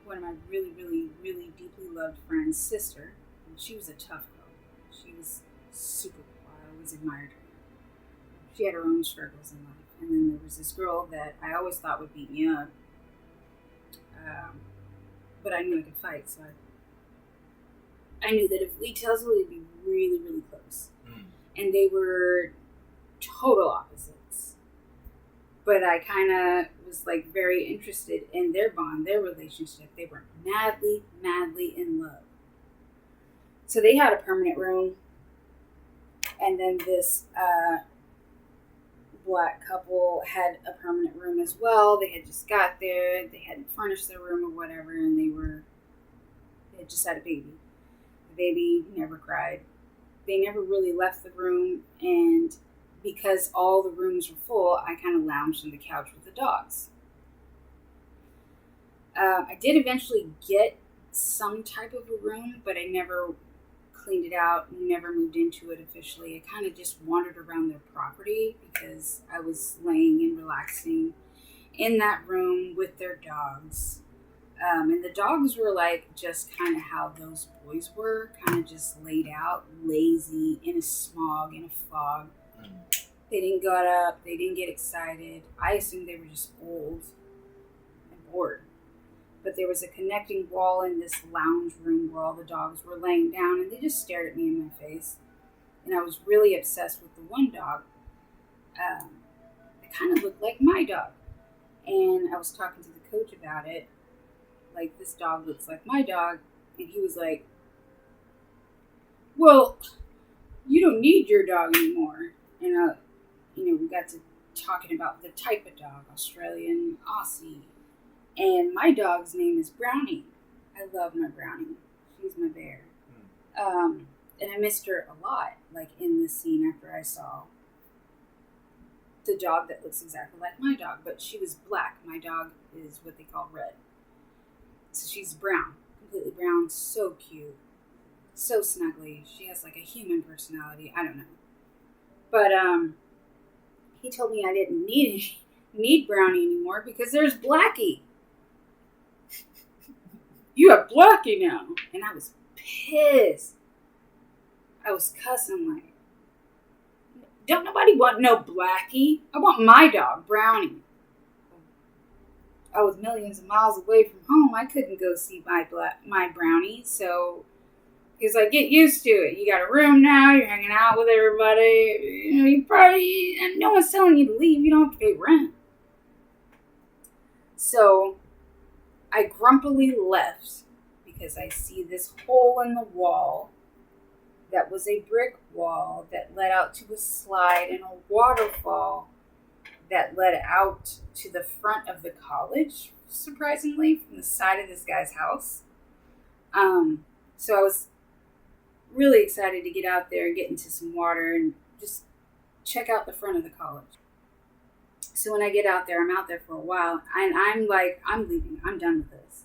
one of my really, really, really deeply loved friends' sister. And she was a tough girl. She was super cool. I always admired her. She had her own struggles in life. And then there was this girl that I always thought would beat me up. But I knew I could fight, so I knew that if we tussled, it'd be really, really close. And they were total opposites. But I kind of was like very interested in their bond, their relationship. They were madly, madly in love. So they had a permanent room. And then this black couple had a permanent room as well. They had just got there. They hadn't furnished their room or whatever. And they had just had a baby. The baby never cried. They never really left the room. And because all the rooms were full, I kind of lounged on the couch with the dogs. I did eventually get some type of a room, but I never cleaned it out, never moved into it officially. I kind of just wandered around their property because I was laying and relaxing in that room with their dogs. And the dogs were like just kind of how those boys were, kind of just laid out, lazy, in a smog, in a fog. They didn't get up. They didn't get excited. I assumed they were just old and bored. But there was a connecting wall in this lounge room where all the dogs were laying down, and they just stared at me in my face. And I was really obsessed with the one dog. It kind of looked like my dog. And I was talking to the coach about it. Like, this dog looks like my dog. And he was like, well, you don't need your dog anymore. And, we got to talking about the type of dog, Australian, Aussie. And my dog's name is Brownie. I love my Brownie. She's my bear. And I missed her a lot, like in the scene after I saw the dog that looks exactly like my dog. But she was black. My dog is what they call red. So she's brown, completely brown, so cute, so snuggly. She has like a human personality. I don't know. But he told me I didn't need Brownie anymore because there's Blackie. You have Blackie now. And I was pissed. I was cussing like, don't nobody want no Blackie. I want my dog, Brownie. I was millions of miles away from home. I couldn't go see my brownie. So he's like, get used to it. You got a room now. You're hanging out with everybody. You know, you probably, and no one's telling you to leave. You don't have to pay rent. So I grumpily left because I see this hole in the wall that was a brick wall that led out to a slide and a waterfall that led out to the front of the college, surprisingly, from the side of this guy's house. So I was really excited to get out there and get into some water and just check out the front of the college. So when I get out there, I'm out there for a while, and I'm like, I'm leaving. I'm done with this.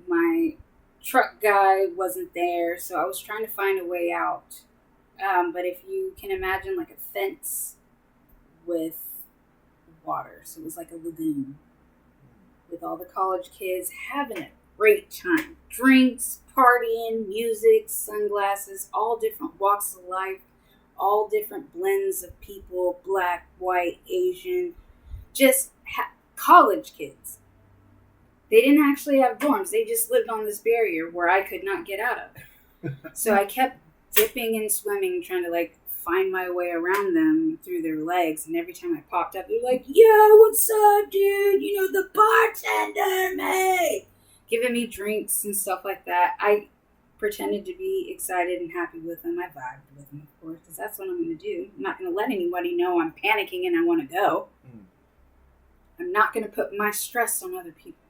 My truck guy wasn't there, so I was trying to find a way out. But if you can imagine like a fence with water, so it was like a lagoon with all the college kids having a great time. Drinks, partying, music, sunglasses, all different walks of life, all different blends of people, black, white, Asian, just college kids. They didn't actually have dorms. They just lived on this barrier where I could not get out of. So I kept dipping and swimming, trying to like find my way around them through their legs. And every time I popped up, they're like, yo, what's up, dude? You know, the bartender, mate. Giving me drinks and stuff like that. I pretended to be excited and happy with them. I vibed with them, of course, because that's what I'm going to do. I'm not going to let anybody know I'm panicking and I want to go. I'm not going to put my stress on other people.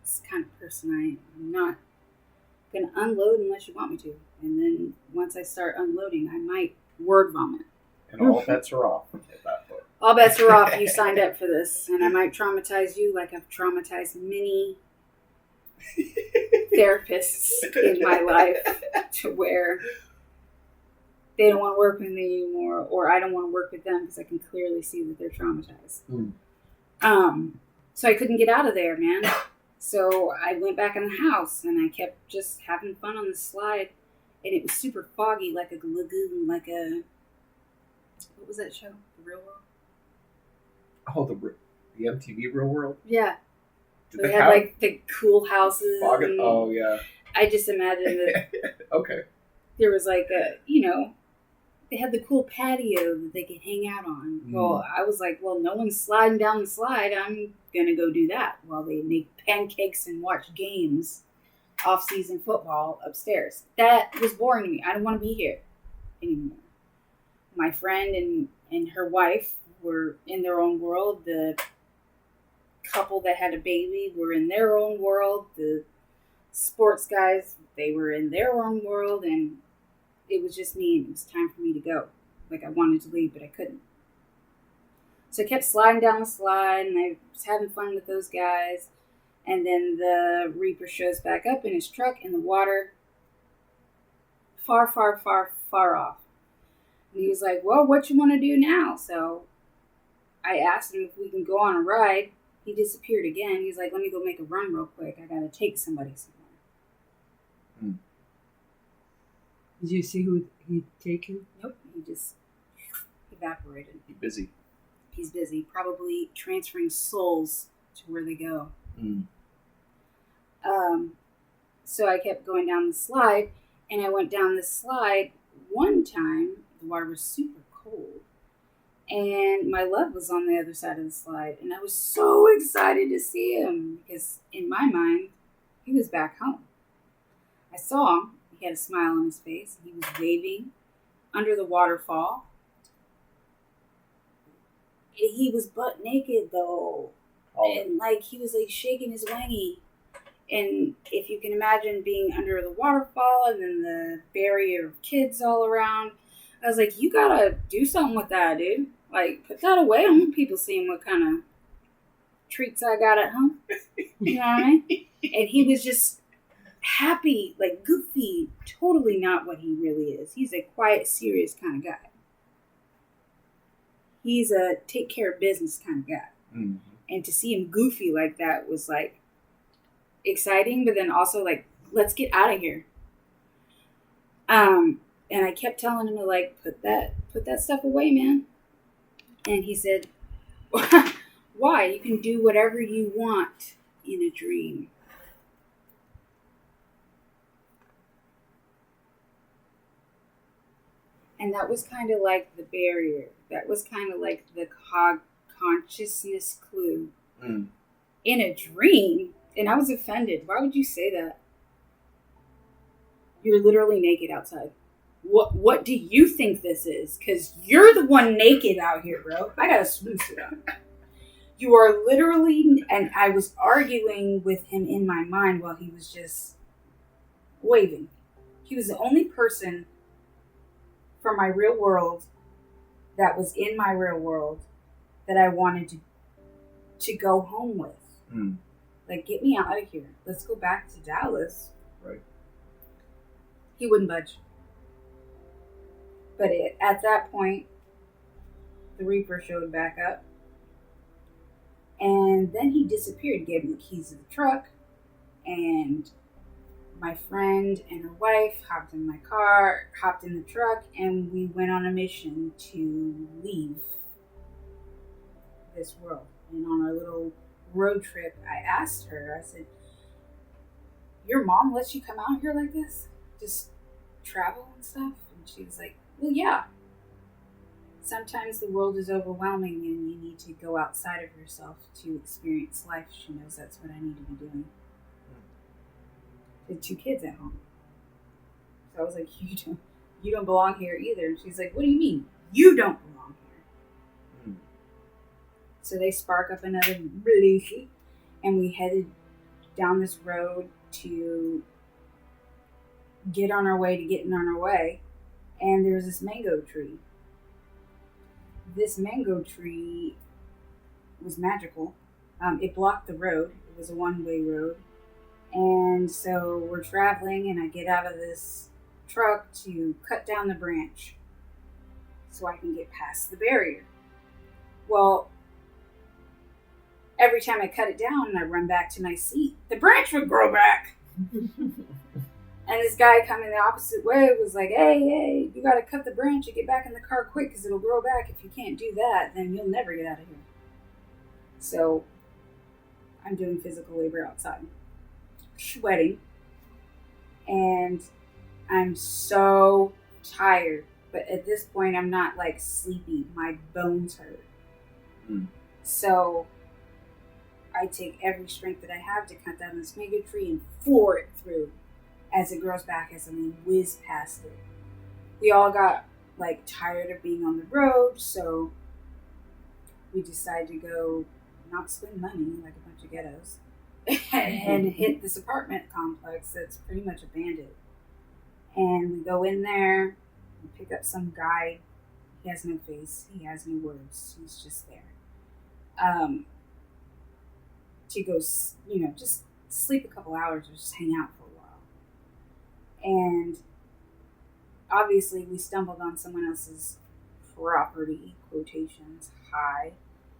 It's the kind of person I am. I'm not going to unload unless you want me to. And then once I start unloading, I might word vomit. And all bets are off at that point. All bets are off. You signed up for this. And I might traumatize you like I've traumatized many therapists in my life to where they don't want to work with me anymore, or I don't want to work with them because I can clearly see that they're traumatized. So I couldn't get out of there, man. So I went back in the house and I kept just having fun on the slide, and it was super foggy, like a lagoon, like a, what was that show? The Real World? Oh, the MTV Real World? Yeah. Did they had like the cool houses. Oh, yeah. I just imagined that. Okay. There was like a, you know, they had the cool patio that they could hang out on. Well, I was like, well, no one's sliding down the slide. I'm going to go do that while they make pancakes and watch games, off-season football upstairs. That was boring to me. I don't want to be here anymore. My friend and her wife were in their own world. The couple that had a baby were in their own world. The sports guys, they were in their own world, and it was just me, and it was time for me to go. Like, I wanted to leave, but I couldn't. So I kept sliding down the slide, and I was having fun with those guys. And then the Reaper shows back up in his truck in the water, far, far, far, far off. And he was like, well, what you want to do now? So I asked him if we can go on a ride. He disappeared again. He's like, let me go make a run real quick. I got to take somebody somewhere. Did you see who he'd taken? Nope. He just evaporated. He's busy. He's busy. Probably transferring souls to where they go. So I kept going down the slide, and I went down the slide one time. The water was super cold, and my love was on the other side of the slide, and I was so excited to see him because in my mind, he was back home. I saw him. He had a smile on his face. He was waving under the waterfall. He was butt naked though. And like he was like shaking his wangy. And if you can imagine being under the waterfall and then the barrier of kids all around, I was like, you gotta do something with that, dude. Like, put that away. I don't want people seeing what kind of treats I got at home. You know what I mean? And he was just happy, like goofy, totally not what he really is. He's a quiet, serious kind of guy. He's a take care of business kind of guy. Mm-hmm. And to see him goofy like that was like exciting, but then also like, let's get out of here. And I kept telling him to like put that stuff away, man. And he said, Why? You can do whatever you want in a dream. And that was kind of like the barrier. That was kind of like the consciousness clue. Mm. In a dream? And I was offended. Why would you say that? You're literally naked outside. What do you think this is? Because you're the one naked out here, bro. I got a swimsuit on. You are literally... And I was arguing with him in my mind while he was just waving. He was the only person from my real world that was in my real world that I wanted to go home with. Mm. Like, get me out of here. Let's go back to Dallas. Right. He wouldn't budge. But at that point, the Reaper showed back up. And then he disappeared, gave me the keys to the truck. And my friend and her wife hopped in my car, hopped in the truck, and we went on a mission to leave this world. And on our little road trip, I asked her, I said, your mom lets you come out here like this? Just travel and stuff? And she was like, well, yeah. Sometimes the world is overwhelming and you need to go outside of yourself to experience life. She knows that's what I need to be doing. With 2 kids at home. So I was like, you don't belong here either. And she's like, what do you mean? You don't belong here. So they spark up another relationship, and we headed down this road to get on our way to getting on our way. And there was this mango tree. This mango tree was magical. It blocked the road. It was a one-way road. And so we're traveling, and I get out of this truck to cut down the branch so I can get past the barrier. Well, every time I cut it down and I run back to my seat, the branch would grow back. And this guy coming the opposite way was like, hey, you got to cut the branch and get back in the car quick because it'll grow back. If you can't do that, then you'll never get out of here. So I'm doing physical labor outside, sweating, and I'm so tired. But at this point, I'm not like sleepy. My bones hurt. So I take every strength that I have to cut down this mango tree and floor it through as it grows back, as we whiz past it. We all got like tired of being on the road, so we decided to go not spend money like a bunch of ghettos and hit this apartment complex that's pretty much abandoned. And we go in there and pick up some guy. He has no face. He has no words. He's just there. To go, just sleep a couple hours or just hang out for a while. And obviously we stumbled on someone else's property, quotations, high,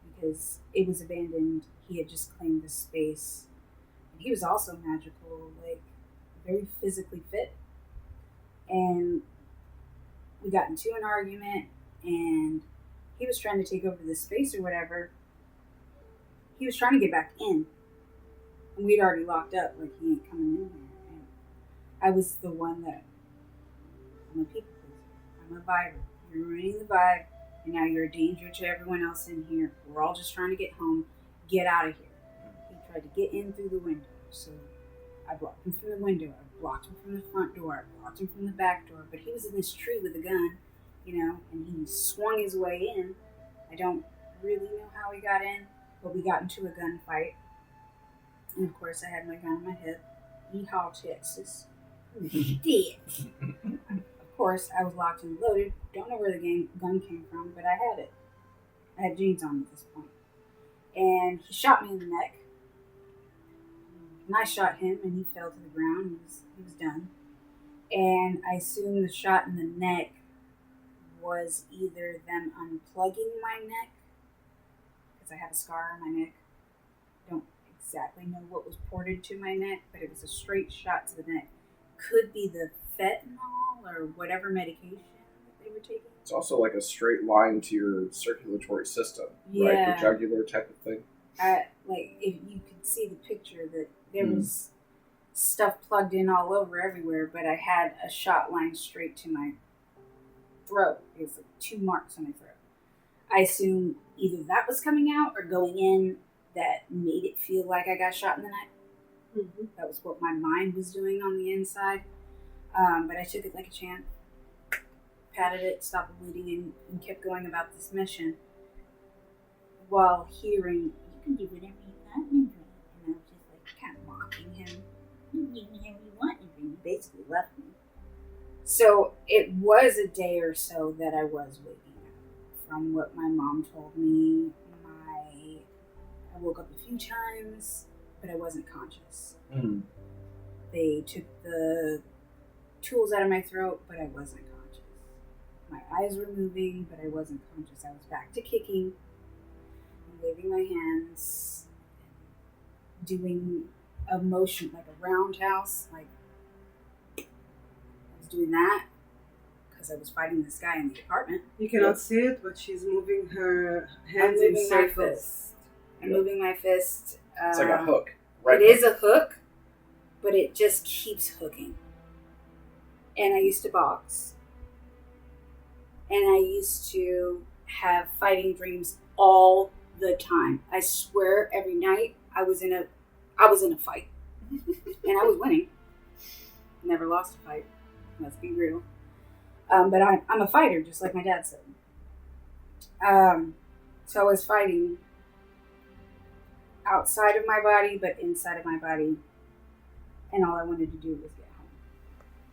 because it was abandoned. He had just claimed the space. And he was also magical, like very physically fit. And we got into an argument, and he was trying to take over the space or whatever. He was trying to get back in, and we'd already locked up, like he ain't coming in here. And I was the one that, I'm a people pleaser. I'm a viber. You're ruining the vibe, and now you're a danger to everyone else in here. We're all just trying to get home. Get out of here. He tried to get in through the window, so I blocked him from the window. I blocked him from the front door. I blocked him from the back door. But he was in this tree with a gun, and he swung his way in. I don't really know how he got in, but we got into a gunfight. And of course, I had my gun on my hip. Yeehaw, Texas. Shit. Of course, I was locked and loaded. Don't know where the gun came from, but I had it. I had jeans on at this point. And he shot me in the neck. And I shot him, and he fell to the ground. He was done. And I assume the shot in the neck was either them unplugging my neck, because I have a scar on my neck. I don't exactly know what was ported to my neck, but it was a straight shot to the neck. Could be the fentanyl or whatever medication that they were taking. It's also like a straight line to your circulatory system, right? Yeah. The jugular type of thing. Like, if you could see the picture, that there was stuff plugged in all over everywhere, but I had a shot line straight to my throat. It was like 2 marks on my throat. I assume either that was coming out or going in that made it feel like I got shot in the neck. Mm-hmm. That was what my mind was doing on the inside. But I took it like a champ, patted it, stopped the bleeding, and kept going about this mission while hearing, "You can do whatever you want." And I was just like kind of mocking him. "You can do whatever you want." And he basically left me. So it was a day or so that I was waking up. From what my mom told me, I woke up a few times, but I wasn't conscious. Mm. They took the tools out of my throat, but I wasn't conscious. My eyes were moving, but I wasn't conscious. I was back to kicking and waving my hands, doing a motion like a roundhouse. Like, I was doing that because I was fighting this guy in the apartment. You cannot see it, but she's moving her I'm hands in moving my circles. fist. I'm moving my fist. It's like a hook, right? It is a hook, but it just keeps hooking. And I used to box. And I used to have fighting dreams all the time. I swear every night I was in a fight. And I was winning. Never lost a fight. Let's be real. But I'm a fighter, just like my dad said. So I was fighting outside of my body, but inside of my body. And all I wanted to do was get home.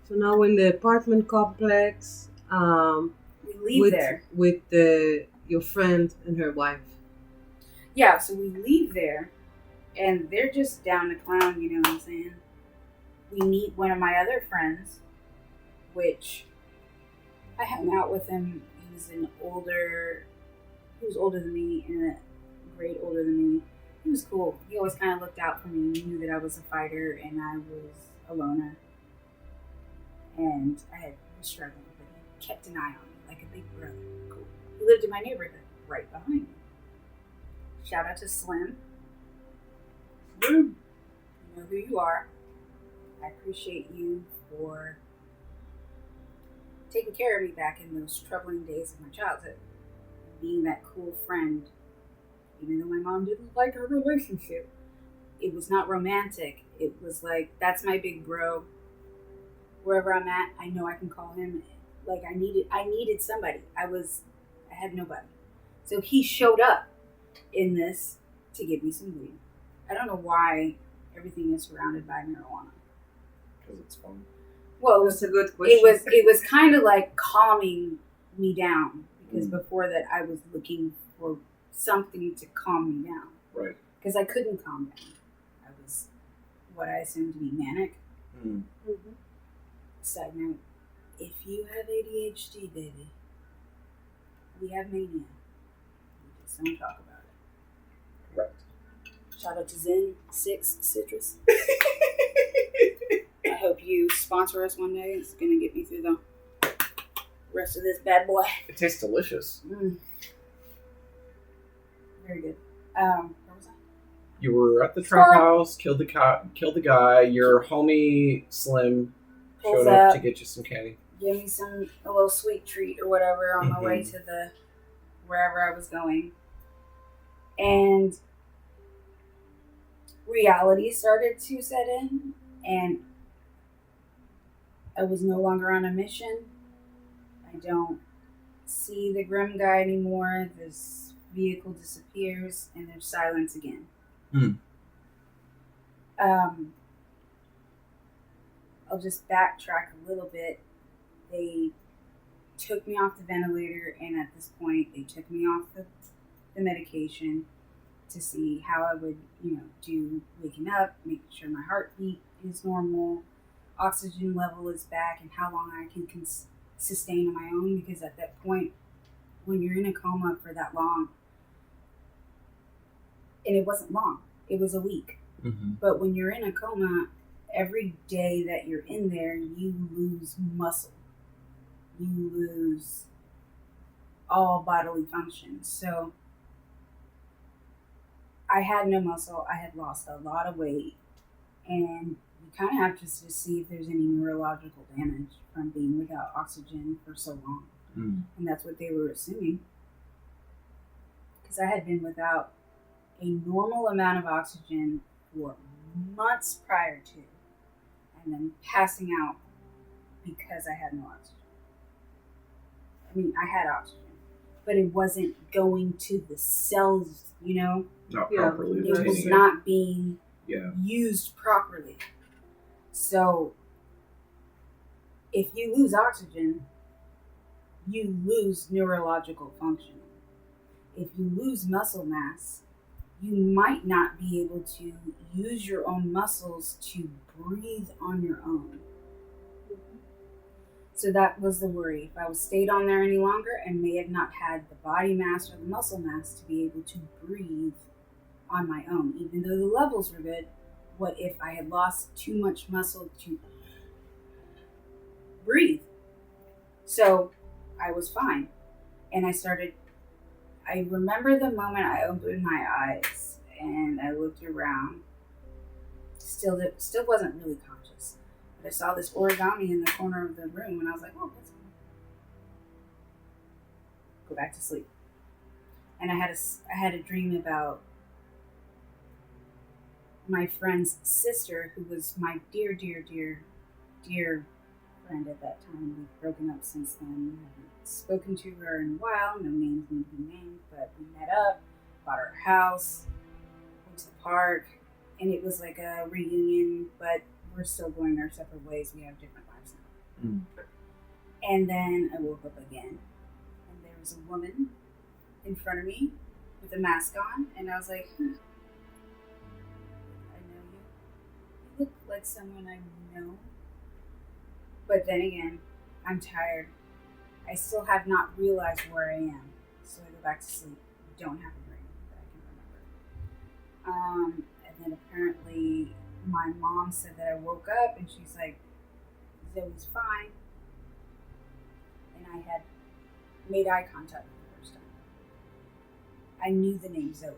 So now in the apartment complex, We leave there. with your friend and her wife. Yeah, so we leave there, and they're just down to clown, you know what I'm saying? We meet one of my other friends, which I hung out with him. He was older than me, and a grade older than me. He was cool. He always kind of looked out for me. He knew that I was a fighter and I was a loner. And I was struggling, but he kept an eye on me like a big brother. Cool. He lived in my neighborhood, right behind me. Shout out to Slim. You know who you are. I appreciate you for taking care of me back in those troubling days of my childhood. Being that cool friend. Even though my mom didn't like our relationship. It was not romantic. It was like, that's my big bro. Wherever I'm at, I know I can call him. Like, I needed somebody. I had nobody. So he showed up in this to give me some weed. I don't know why everything is surrounded by marijuana. Because it's fun. Well, That's a good question. it was kind of like calming me down, because before that I was looking for something to calm me down. Right. Because I couldn't calm down. I was what I assumed to be manic. Mm. Mm-hmm. Side note, if you have ADHD, baby, we have mania. We just don't talk about it. Right. Shout out to Zen 6 Citrus. I hope you sponsor us one day. It's going to get me through the rest of this bad boy. It tastes delicious. Very good. Where was I? You were at the trap house, killed the guy. Your homie Slim Pulls showed up up. to get you some candy. Give me a little sweet treat or whatever on my way to wherever I was going. And reality started to set in, and I was no longer on a mission. I don't see the grim guy anymore. This vehicle disappears, and there's silence again. I'll just backtrack a little bit. They took me off the ventilator, and at this point, they took me off the medication to see how I would, do waking up, making sure my heartbeat is normal, oxygen level is back, and how long I can sustain on my own. Because at that point, when you're in a coma for that long, and it wasn't long, it was a week. Mm-hmm. But when you're in a coma, every day that you're in there, you lose muscle. You lose all bodily functions. So I had no muscle. I had lost a lot of weight. And you kind of have to just see if there's any neurological damage from being without oxygen for so long. Mm. And that's what they were assuming. Because I had been without a normal amount of oxygen for months prior to, and then passing out because I had no oxygen. I mean, I had oxygen, but it wasn't going to the cells, Not Yeah. properly It was obtaining it. not being Yeah. used properly. So if you lose oxygen, you lose neurological function. If you lose muscle mass, you might not be able to use your own muscles to breathe on your own. So that was the worry. If I was stayed on there any longer, I may have not had the body mass or the muscle mass to be able to breathe on my own. Even though the levels were good, what if I had lost too much muscle to breathe? So I was fine. And I remember the moment I opened my eyes and I looked around. Still wasn't really conscious. But I saw this origami in the corner of the room and I was like, oh, that's cool. Go back to sleep. And I had a dream about my friend's sister, who was my dear, dear, dear, dear friend at that time. We've broken up since then. I haven't spoken to her in a while. No names need to be named, but we met up, bought her a house, went to the park, and it was like a reunion, but we're still going our separate ways. We have different lives now. Mm. And then I woke up again, and there was a woman in front of me with a mask on, and I was like, I know you. You look like someone I know. But then again, I'm tired. I still have not realized where I am. So I go back to sleep. I don't have a dream that I can remember. And then apparently my mom said that I woke up and she's like, Zoe's fine. And I had made eye contact for the first time. I knew the name Zoe.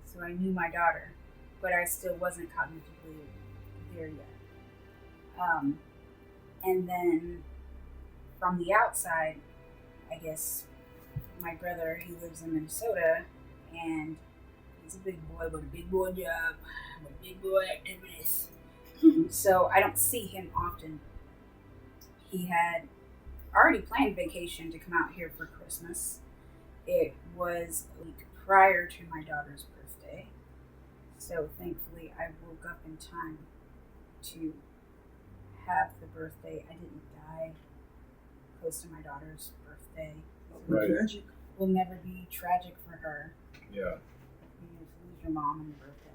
So I knew my daughter. But I still wasn't cognitively there yet. And then from the outside, I guess my brother, he lives in Minnesota, and he's a big boy with a big boy job, with big boy activities. So I don't see him often. He had already planned vacation to come out here for Christmas. It was a week prior to my daughter's birthday. So thankfully I woke up in time to have the birthday. I didn't die close to my daughter's birthday. Right. Tragic. Will never be tragic for her. Yeah. You know, to lose your mom on your birthday.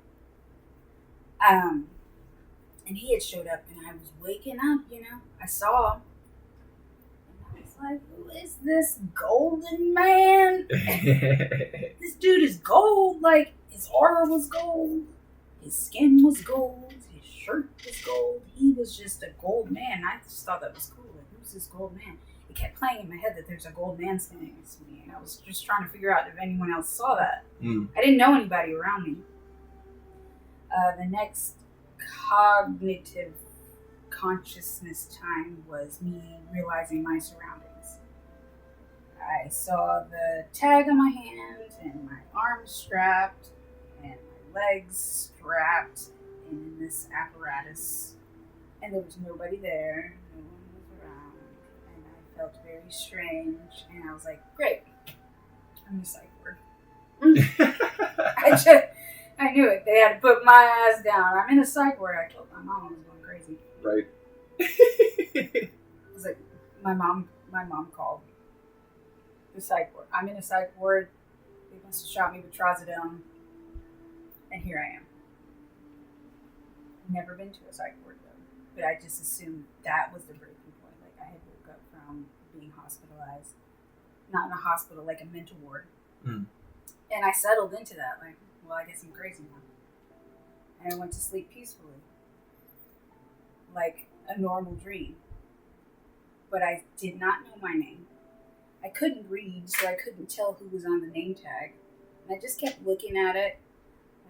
And he had showed up, and I was waking up. I saw him, and I was like, "Who is this golden man? This dude is gold. Like his aura was gold, his skin was gold, his shirt was gold. He was just a gold man. I just thought that was cool. Like, who's this gold man?" It kept playing in my head that there's a gold man standing next to me, and I was just trying to figure out if anyone else saw that. Mm. I didn't know anybody around me. The next cognitive consciousness time was me realizing my surroundings. I saw the tag on my hand and my arms strapped and my legs strapped in this apparatus, and there was nobody there. No one was around, and I felt very strange, and I was like, great, I'm a psych ward. I knew it. They had to put my ass down. I'm in a psych ward. I told my mom I was going crazy. Right. It was like my mom called the psych ward. I'm in a psych ward. They must have shot me with trazodone, and here I am. Never been to a psych ward though, but I just assumed that was the breaking point. Like I had woke up from being hospitalized, not in a hospital, like a mental ward, Mm. and I settled into that. Like, well, I guess I'm crazy now, and I went to sleep peacefully, like a normal dream. But I did not know my name. I couldn't read, so I couldn't tell who was on the name tag. And I just kept looking at it,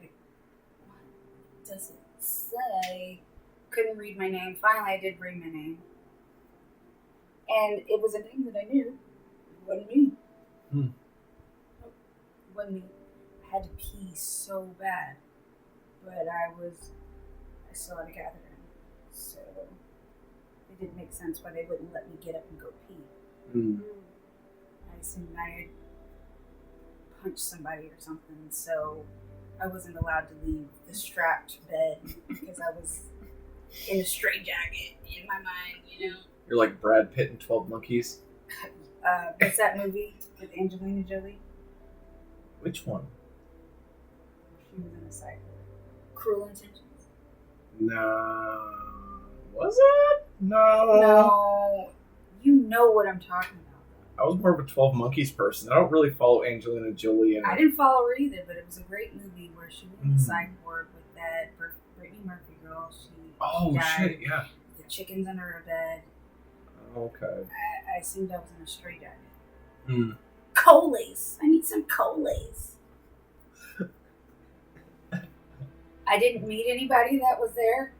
like, what does it say? Couldn't read my name. Finally, I did read my name. And it was a name that I knew. It wasn't me. It wasn't me. I had to pee so bad. But I still had to gather in. So it didn't make sense why they wouldn't let me get up and go pee. I assumed I had punched somebody or something, so I wasn't allowed to leave the strapped bed because I was in a straitjacket in my mind, you know. You're like Brad Pitt in 12 Monkeys. What's that movie with Angelina Jolie? Which one? She was in a psych ward. Cruel Intentions. No. Was it? No. No. You know what I'm talking about. I was more of a 12 Monkeys person. I don't really follow Angelina Jolie. And I didn't follow her either, but it was a great movie where she was in the psych ward with that Brittany Murphy girl. She died. Shit, yeah. The chickens under her bed. Okay. I assumed I was in a straitjacket. Colace. I need some Colace. I didn't meet anybody that was there.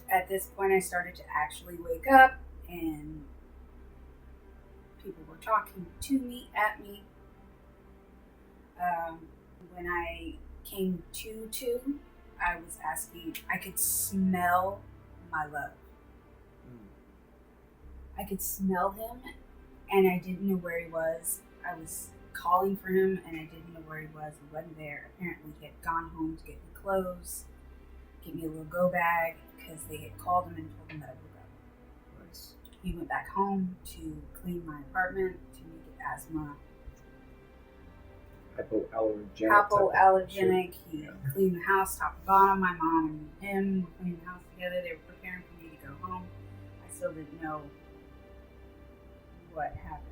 At this point, I started to actually wake up, and people were talking to me, at me. When I came to, I was asking, I could smell my love. I could smell him, and I didn't know where he was. I was calling for him, and I didn't know where he was. He wasn't there. Apparently, he had gone home to get me clothes, get me a little go bag, because they had called him and told him that I would go. Nice. He went back home to clean my apartment to make it asthma. Hypoallergenic. He cleaned the house top to bottom. My mom and him were cleaning the house together. They were preparing for me to go home. I still didn't know what happened.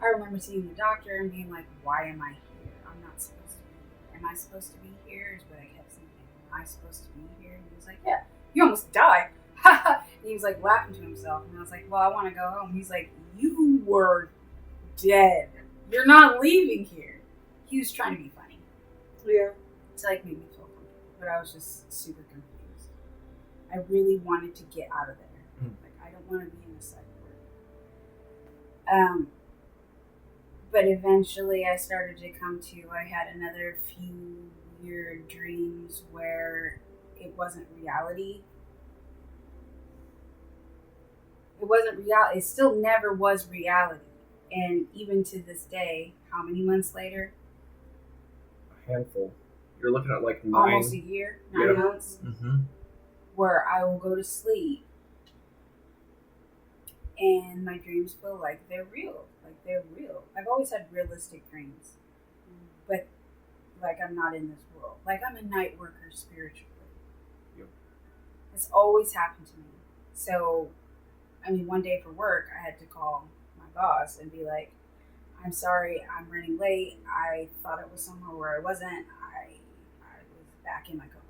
I remember seeing the doctor and being like, why am I here? I'm not supposed to be here. Am I supposed to be here? Is what I kept saying. Am I supposed to be here? And he was like, yeah, you almost died. And he was like laughing to himself. And I was like, well, I want to go home. He's like, you were dead. You're not leaving here. He was trying to be funny. Yeah. To like make me feel comfortable. But I was just super confused. I really wanted to get out of there. Like, I don't want to be in a psych ward. But eventually I started to come to, I had another few weird dreams where it wasn't reality. It wasn't reality. It still never was reality. And even to this day, how many months later? A handful. You're looking at like 9. Almost a year, 9 months. Where I will go to sleep and my dreams feel like they're real. Like they're real. I've always had realistic dreams. But like I'm not in this world. Like I'm a night worker spiritually. Yep. It's always happened to me. So, I mean, one day for work, I had to call my boss and be like, I'm sorry, I'm running late. I thought it was somewhere where I wasn't. I was back in my car.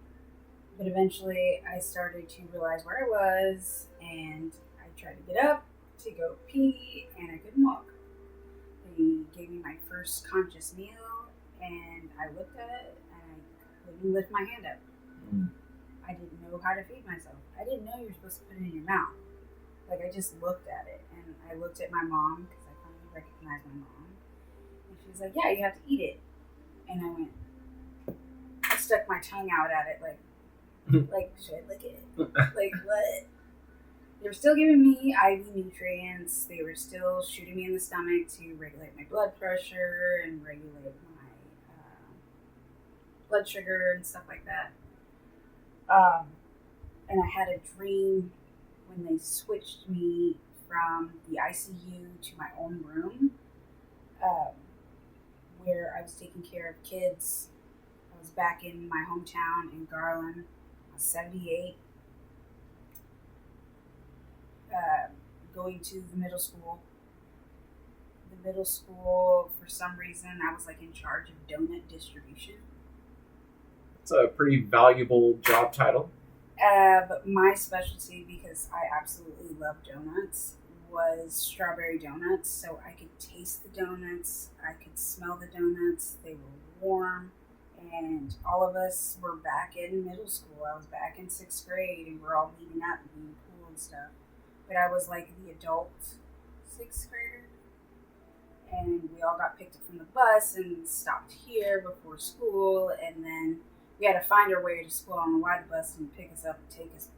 But eventually, I started to realize where I was, and I tried to get up to go pee, and I couldn't walk. They gave me my first conscious meal, and I looked at it, and I couldn't lift my hand up. I didn't know how to feed myself. I didn't know you were supposed to put it in your mouth. Like, I just looked at it, and I looked at my mom, because I finally recognized my mom, and she was like, yeah, you have to eat it. And I stuck my tongue out at it, like, should I lick it? Like, what? They were still giving me IV nutrients. They were still shooting me in the stomach to regulate my blood pressure and regulate my blood sugar and stuff like that. And I had a dream when they switched me from the ICU to my own room, where I was taking care of kids. I was back in my hometown in Garland. I was 78. Going to the middle school. The middle school, for some reason, I was like in charge of donut distribution. It's a pretty valuable job title. But my specialty, because I absolutely love donuts, was strawberry donuts, so I could taste the donuts, I could smell the donuts, they were warm, and all of us were back in middle school. I was back in 6th grade, and we're all meeting up and being cool and stuff. But I was like the adult 6th grader, and we all got picked up from the bus and stopped here before school, and then we had to find our way to school on the ride bus and pick us up and take us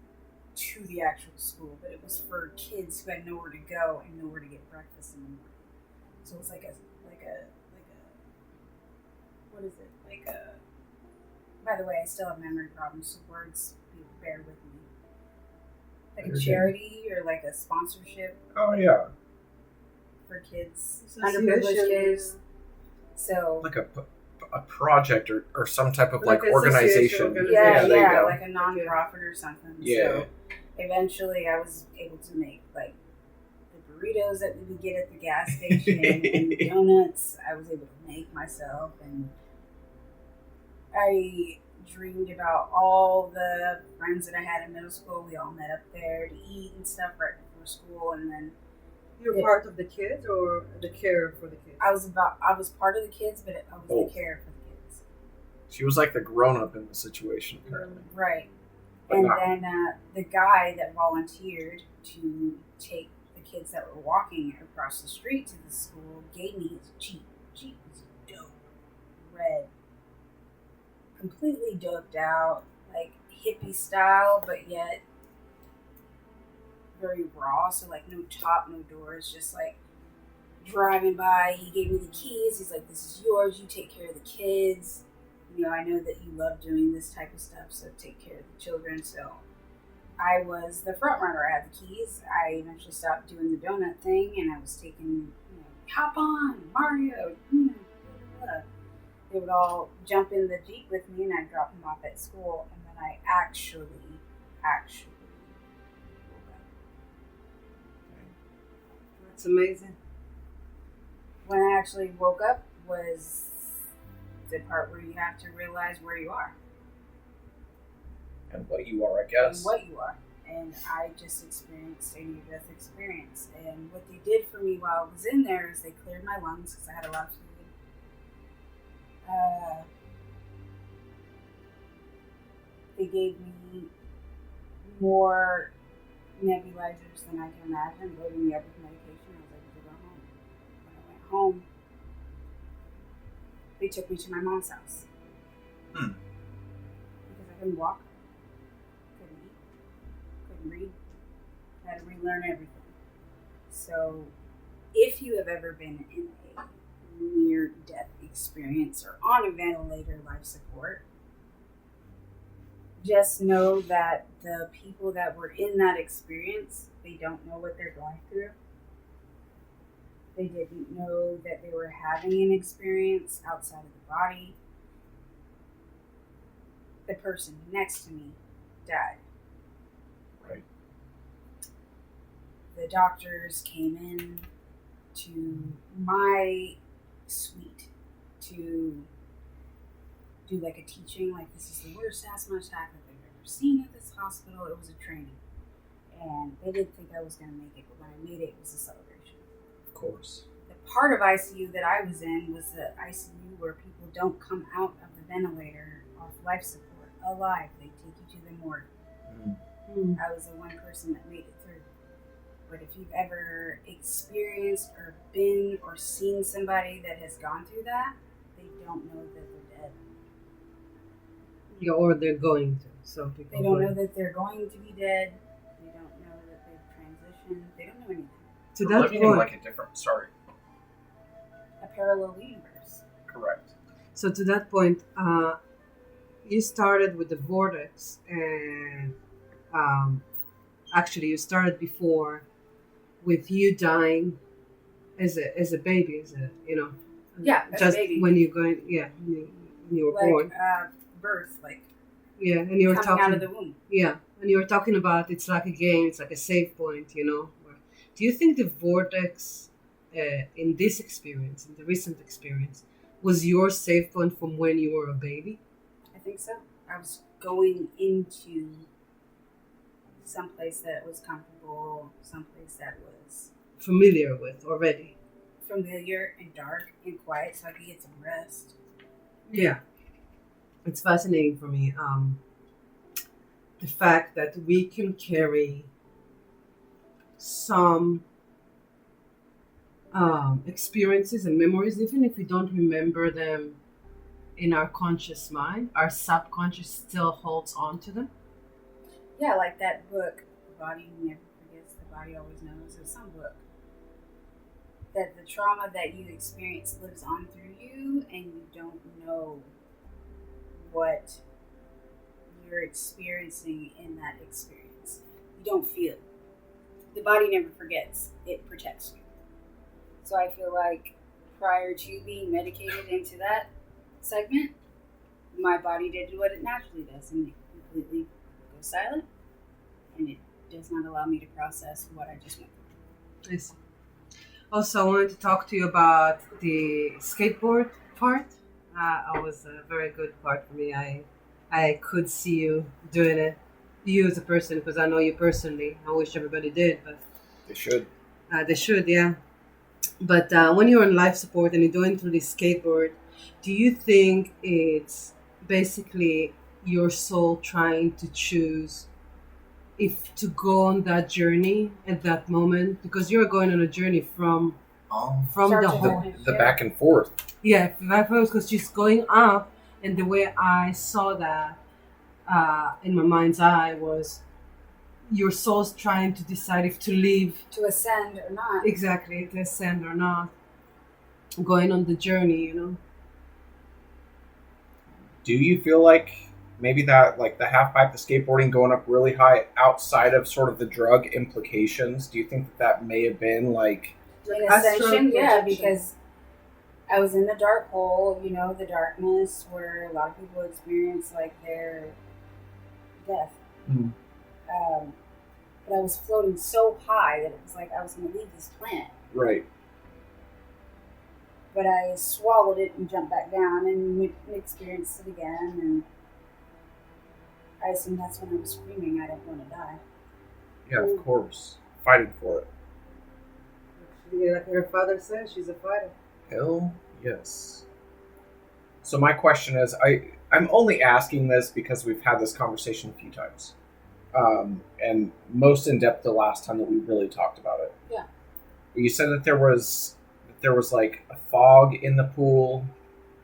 to the actual school. But it was for kids who had nowhere to go and nowhere to get breakfast in the morning. So it was like a what is it? Like a, by the way, I still have memory problems, so words, bear with me. Like a charity or like a sponsorship. Oh yeah. For kids, underprivileged kids. So like a project or some type of like organization. Yeah, like a non-profit or something. Yeah. So eventually I was able to make like the burritos that we would get at the gas station and the donuts I was able to make myself, and I dreamed about all the friends that I had in middle school. We all met up there to eat and stuff right before school, and then you're part of the kids or the care for the kids? I was part of the kids, but I was the care for the kids. She was like the grown-up in the situation, apparently. Right. And then the guy that volunteered to take the kids that were walking across the street to the school gave me his Jeep. Jeep was dope. Red. Completely doped out, like hippie style, but yet very raw, so like no top, no doors, just like driving by. He gave me the keys. He's like, this is yours, you take care of the kids. You know, I know that you love doing this type of stuff, so take care of the children. So I was the front runner. I had the keys. I eventually stopped doing the donut thing, and I was taking, hop on, Mario, blah, blah, blah. They would all jump in the Jeep with me, and I'd drop them off at school, and then I actually That's amazing. When I actually woke up was the part where you have to realize where you are. And what you are, I guess. And what you are. And I just experienced a near-death experience. And what they did for me while I was in there is they cleared my lungs because I had a lot of fluid. They gave me more nebulizers than I can imagine, loading me up with medication. I was able to go home. When I went home, they took me to my mom's house. Because I couldn't walk, couldn't eat, couldn't read. I had to relearn everything. So, if you have ever been in a near-death experience or on a ventilator life support, just know that the people that were in that experience, they don't know what they're going through. They didn't know that they were having an experience outside of the body. The person next to me died. Right. The doctors came in to my suite to do like a teaching, like this is the worst asthma attack that they've ever seen at this hospital. It was a training. And they didn't think I was going to make it, but when I made it, it was a celebration. Of course. The part of ICU that I was in was the ICU where people don't come out of the ventilator off life support alive. They take you to the morgue. I was the one person that made it through. But if you've ever experienced or been or seen somebody that has gone through that, they don't know that they're dead. Yeah, or they're going to. Some people They don't know that they're going to be dead. They don't know that they've transitioned. They don't know anything. To We're that living point, in like a different, A parallel universe. Correct. So to that point, you started with the vortex, and actually you started before with you dying as a baby, Yeah, as just a baby. when you're going, when you were born, Birth, like and you were coming talking out of the womb. and you were talking about it's like a game, it's like a save point, Do you think the vortex in this experience, in the recent experience, was your save point from when you were a baby? I think so. I was going into someplace that was comfortable, someplace that was familiar with already. Familiar and dark and quiet, so I could get some rest. Yeah, it's fascinating for me. The fact that we can carry some experiences and memories, even if we don't remember them in our conscious mind, our subconscious still holds on to them. Yeah, like that book, The Body Never Forgets, The Body Always Knows, or some book. That the trauma that you experience lives on through you, and you don't know what you're experiencing in that experience. You don't feel. The body never forgets, it protects you. So I feel like prior to being medicated into that segment, my body did what it naturally does, and it completely goes silent, and it does not allow me to process what I just went through. I see. Also, I wanted to talk to you about the skateboard part. It was a very good part for me. I could see you doing it. You as a person, because I know you personally. I wish everybody did, but They should. they should, yeah. But when you're on life support and you're going through this skateboard, do you think it's basically your soul trying to choose if to go on that journey at that moment? Because you're going on a journey from Oh. the to whole finish. The back and forth. yeah, because she's going up, and the way I saw that in my mind's eye was your soul's trying to decide if to leave To ascend or not. exactly to ascend or not, going on the journey, you know. Do you feel like maybe that, like the half pipe, the skateboarding going up really high outside of sort of the drug implications? Do you think that may have been like, In Astral ascension, yeah, projection. because I was in the dark hole, the darkness where a lot of people experience like their death. Mm. But I was floating so high that it was like I was going to leave this planet. right? But I swallowed it and jumped back down and experienced it again. And I assume that's when I was screaming, I don't want to die. Yeah, of course. Fighting for it. Like her father says, she's a fighter. Hell yes. So my question is, I'm only asking this because we've had this conversation a few times, and most in depth the last time that we really talked about it. Yeah. You said that there was like a fog in the pool,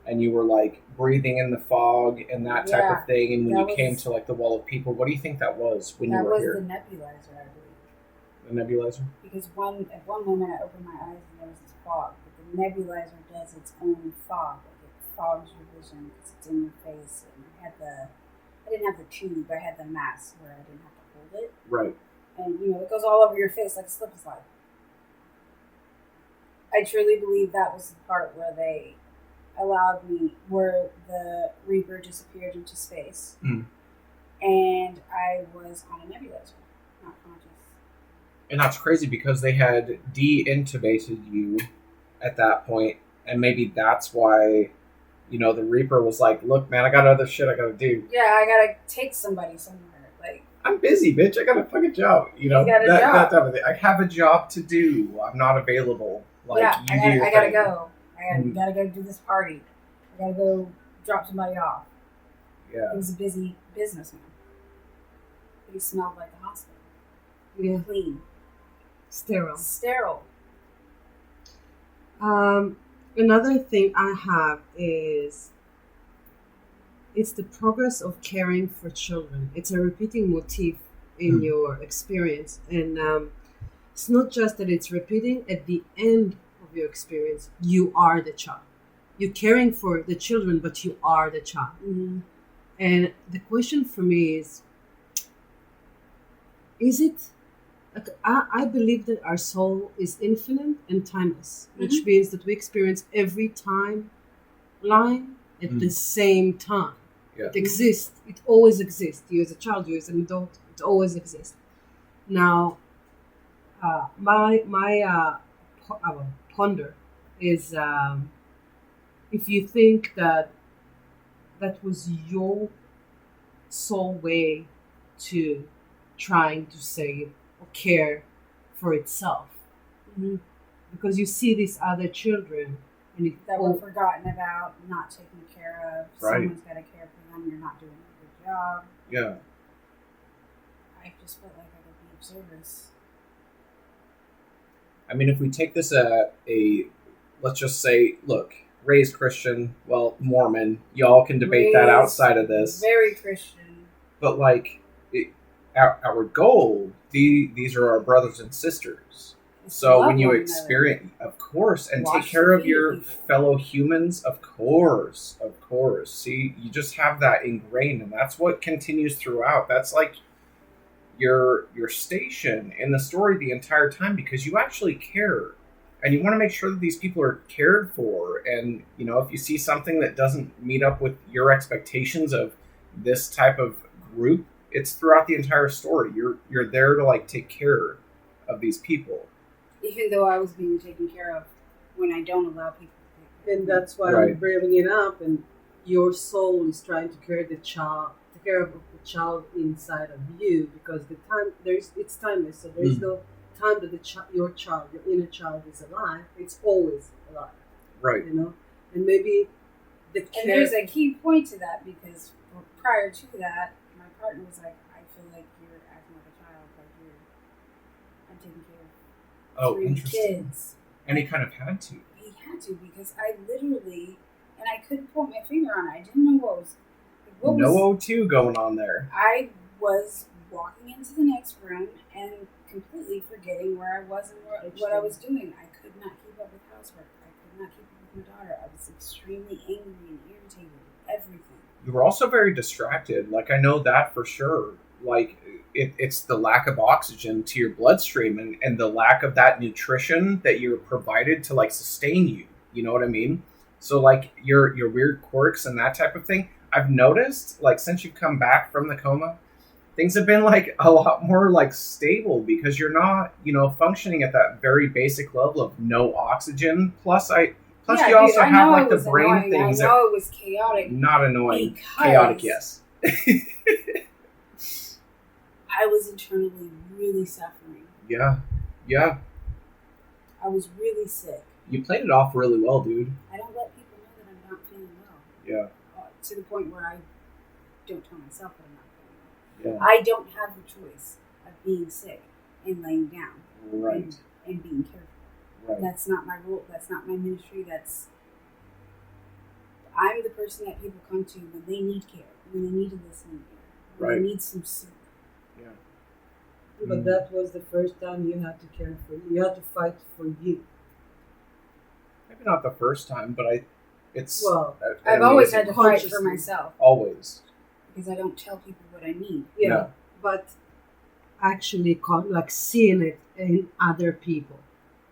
and you were like breathing in the fog and that type Yeah, of thing. And when that you came was- to like the wall of people, what do you think that was when you That were was here? the nebulizer, I believe. The nebulizer. Because at one moment I opened my eyes and there was this fog. But the nebulizer does its own fog. Like it fogs your vision because it's in your face. And I didn't have the tube, I had the mask where I didn't have to hold it. Right. And it goes all over your face like a slip and slide. I truly believe that was the part where they allowed me, where the Reaper disappeared into space. Mm. And I was on a nebulizer, not conscious. And that's crazy because they had de-intubated you at that point, and maybe that's why, the Reaper was like, "Look, man, I got other shit I gotta do. Yeah, I gotta take somebody somewhere. Like, I'm busy, bitch. I got a fucking job. got a that job. type of thing. I have a job to do. I'm not available. Like, yeah, you do your I gotta thing." go. I Mm. gotta go do this party. I gotta go drop somebody off. Yeah. He was a busy businessman. But he smelled like a hospital. Yeah, Clean. sterile. Sterile. Another thing I have is it's the progress of caring for children. It's a repeating motif in your experience, and it's not just that it's repeating. At the end of your experience, you are the child. You're caring for the children, but you are the child. Mm-hmm. And the question for me is it like, I believe that our soul is infinite and timeless, which means that we experience every timeline at the same time. Yeah. It exists. It always exists. You as a child, you as an adult, it always exists. Now, my ponder is if you think that was your sole way to trying to save or care for itself, Mhm. Because you see these other children, and that were forgotten about, not taken care of. Right. Someone's got to care for them. You're not doing a good job. Yeah. I just felt like I could be of service. I mean, if we take this let's just say, look, raised Christian, well, Mormon, y'all can debate that outside of this. Very Christian. But like, our goal, these are our brothers and sisters. So Love when you one experience, of course, and Wash take care the of feet your of people. fellow humans, of course. See, you just have that ingrained, and that's what continues throughout. That's like your station in the story the entire time, because you actually care, and you want to make sure that these people are cared for. And you know, if you see something that doesn't meet up with your expectations of this type of group, it's throughout the entire story. You're there to like take care of these people. Even though I was being taken care of, when I don't allow people to take care of and me. that's why Right. I'm bringing it up. And your soul is trying to carry the child, take care of the child inside of you, because the time it's timeless. So there's no time that your child, your inner child, is alive. It's always alive. Right. You know, and maybe the And care. there's a key point to that, because prior to that, my partner was like, I feel like you're acting like a child, like I'm taking care of Oh, 3 interesting. kids. And he kind of had to. He had to, because I literally, and I couldn't put my finger on it. I didn't know what was. No O2 going on there. I was walking into the next room and completely forgetting where I was and what I was doing. I could not keep up with housework. I could not keep up with my daughter. I was extremely angry and irritated with everything. You were also very distracted. Like, I know that for sure. Like, it's the lack of oxygen to your bloodstream, and the lack of that nutrition that you're provided to like sustain you. You know what I mean? So like your weird quirks and that type of thing, I've noticed, like, since you've come back from the coma, things have been like a lot more like stable, because you're not, you know, functioning at that very basic level of no oxygen. Plus Yeah, you also I have know like it the was brain annoying. things I that know it was chaotic. not annoying. Because Chaotic, yes. I was internally really suffering. Yeah. I was really sick. You played it off really well, dude. I don't let people know that I'm not feeling well. Yeah. To the point where I don't tell myself that I'm not feeling well. Yeah. I don't have the choice of being sick and laying down Right. and being cared for. Right. That's not my role. That's not my ministry. I'm the person that people come to when they need care, when they need a listening ear, when Right. they need some soup. Yeah. But that was the first time you had to care for you. You had to fight for you. Maybe not the first time, but it's. Well, I've always had amazing. to fight for Consciously. myself Always. because I don't tell people what I need. yeah, Yeah. but actually, like seeing it in other people,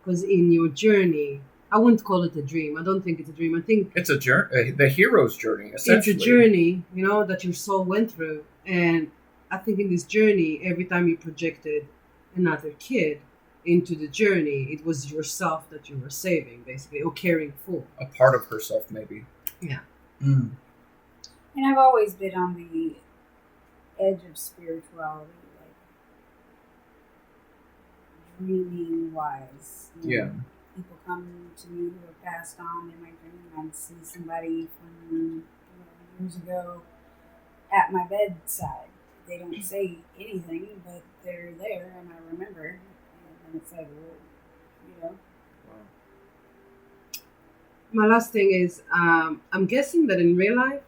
because in your journey, I wouldn't call it a dream. I don't think it's a dream. I think It's a journey, the hero's journey, essentially. it's a journey, you know, that your soul went through. And I think in this journey, every time you projected another kid into the journey, it was yourself that you were saving, basically, or caring for. A part of herself, maybe. Yeah. Mm. And I've always been on the edge of spirituality, like dreaming wise. Yeah. People come to me who have passed on in my dream. I'd see somebody from years ago at my bedside. They don't say anything, but they're there, and I remember. And it's like, well, My last thing is, I'm guessing that in real life,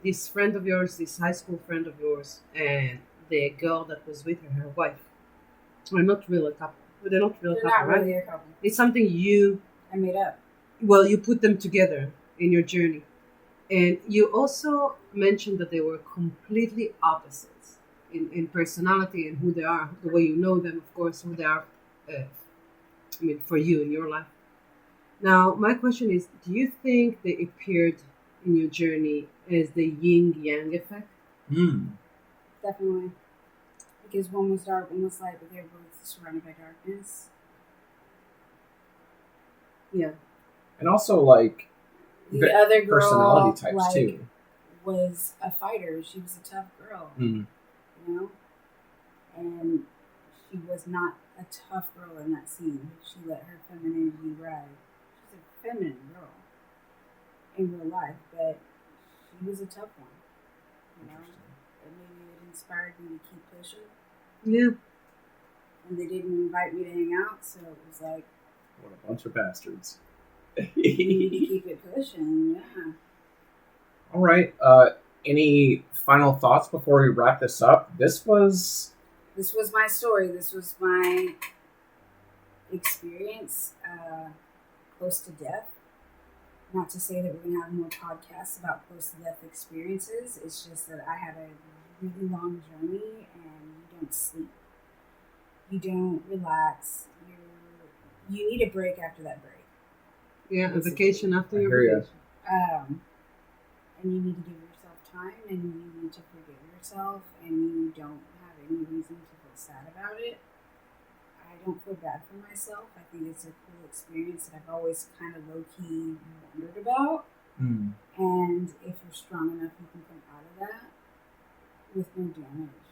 this friend of yours, this high school friend of yours, and the girl that was with her wife, are not really a couple. They're not real they're couple, not right? really a couple. It's something you I made up. you put them together in your journey. And you also mentioned that they were completely opposites in personality and who they are, the way you know them, of course, who they are, for you in your life. Now, my question is, do you think they appeared in your journey as the yin-yang effect? Mm. Definitely. Because one was dark, one was light, but they were both surrounded by darkness. Yeah. And also, like, The other girl, personality types, like, too. was a fighter. She was a tough girl, Mm. you know? And she was not a tough girl in that scene. She let her femininity ride. She's a feminine girl in real life, but she was a tough one. You know, and maybe it inspired me to keep pushing. Yeah. And they didn't invite me to hang out, so it was like, what a bunch of bastards. you need to keep it pushing. Yeah. All right. Any final thoughts before we wrap this up? This was my story. This was my experience close to death. Not to say that we're going to have more podcasts about close to death experiences. It's just that I had a really long journey and you don't sleep. You don't relax. You need a break after that break. Yeah, a vacation after your vacation. And you need to give yourself time, and you need to forgive yourself, and you don't have any reason to feel sad about it. I don't feel bad for myself. I think it's a cool experience that I've always kind of low-key wondered about. And if you're strong enough, you can come out of that with no damage.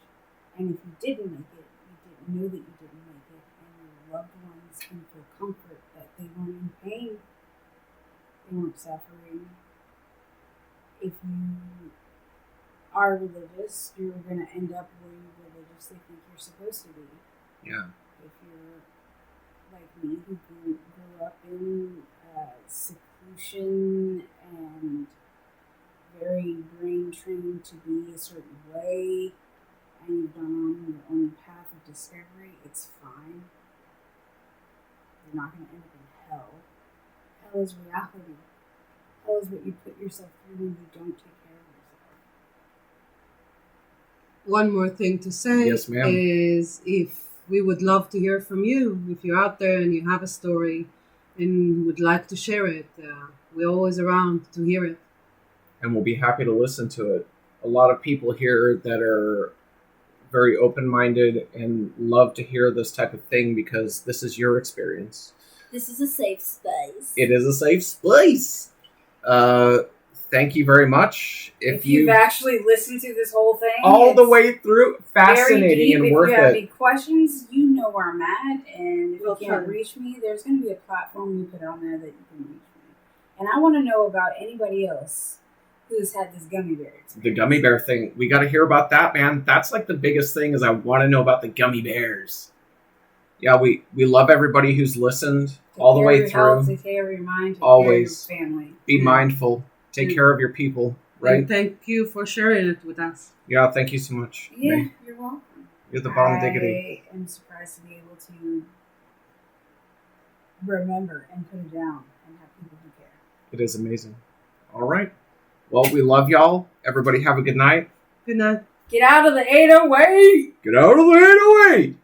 And if you didn't make it, you didn't know that you didn't make it, and your loved ones can feel comfort that they weren't in pain, they weren't suffering. If you are religious, you're going to end up where you religiously think you're supposed to be. Yeah. If you're like me, who grew up in seclusion and very brain trained to be a certain way, and you've gone on your own path of discovery, it's fine. You're not going to end up in hell. Hell is reality. Hell is what you put yourself through when you don't take care of yourself. One more thing to say Yes, ma'am. is if we would love to hear from you. If you're out there and you have a story and would like to share it, we're always around to hear it. And we'll be happy to listen to it. A lot of people here that are very open-minded and love to hear this type of thing because this is your experience. This is a safe space. It is a safe space. Thank you very much. If you've actually listened to this whole thing, all the way through, fascinating and worth it. If you have any questions, you know where I'm at, and if you can't reach me, there's going to be a platform we put on there that you can reach me. And I want to know about anybody else who's had this gummy bear experience. The gummy bear thing. We got to hear about that, man. That's like the biggest thing is I want to know about the gummy bears. Yeah, we love everybody who's listened all the way through. Take care of your mind. Take Always. care of your family. Be mindful. Take care of your people, right? And thank you for sharing it with us. Yeah, thank you so much. Yeah, May. You're welcome. You're the bomb diggity. I am surprised to be able to remember and put it down and have people who care. It is amazing. All right. Well, we love y'all. Everybody have a good night. Good night. Get out of the 808! Get out of the 808!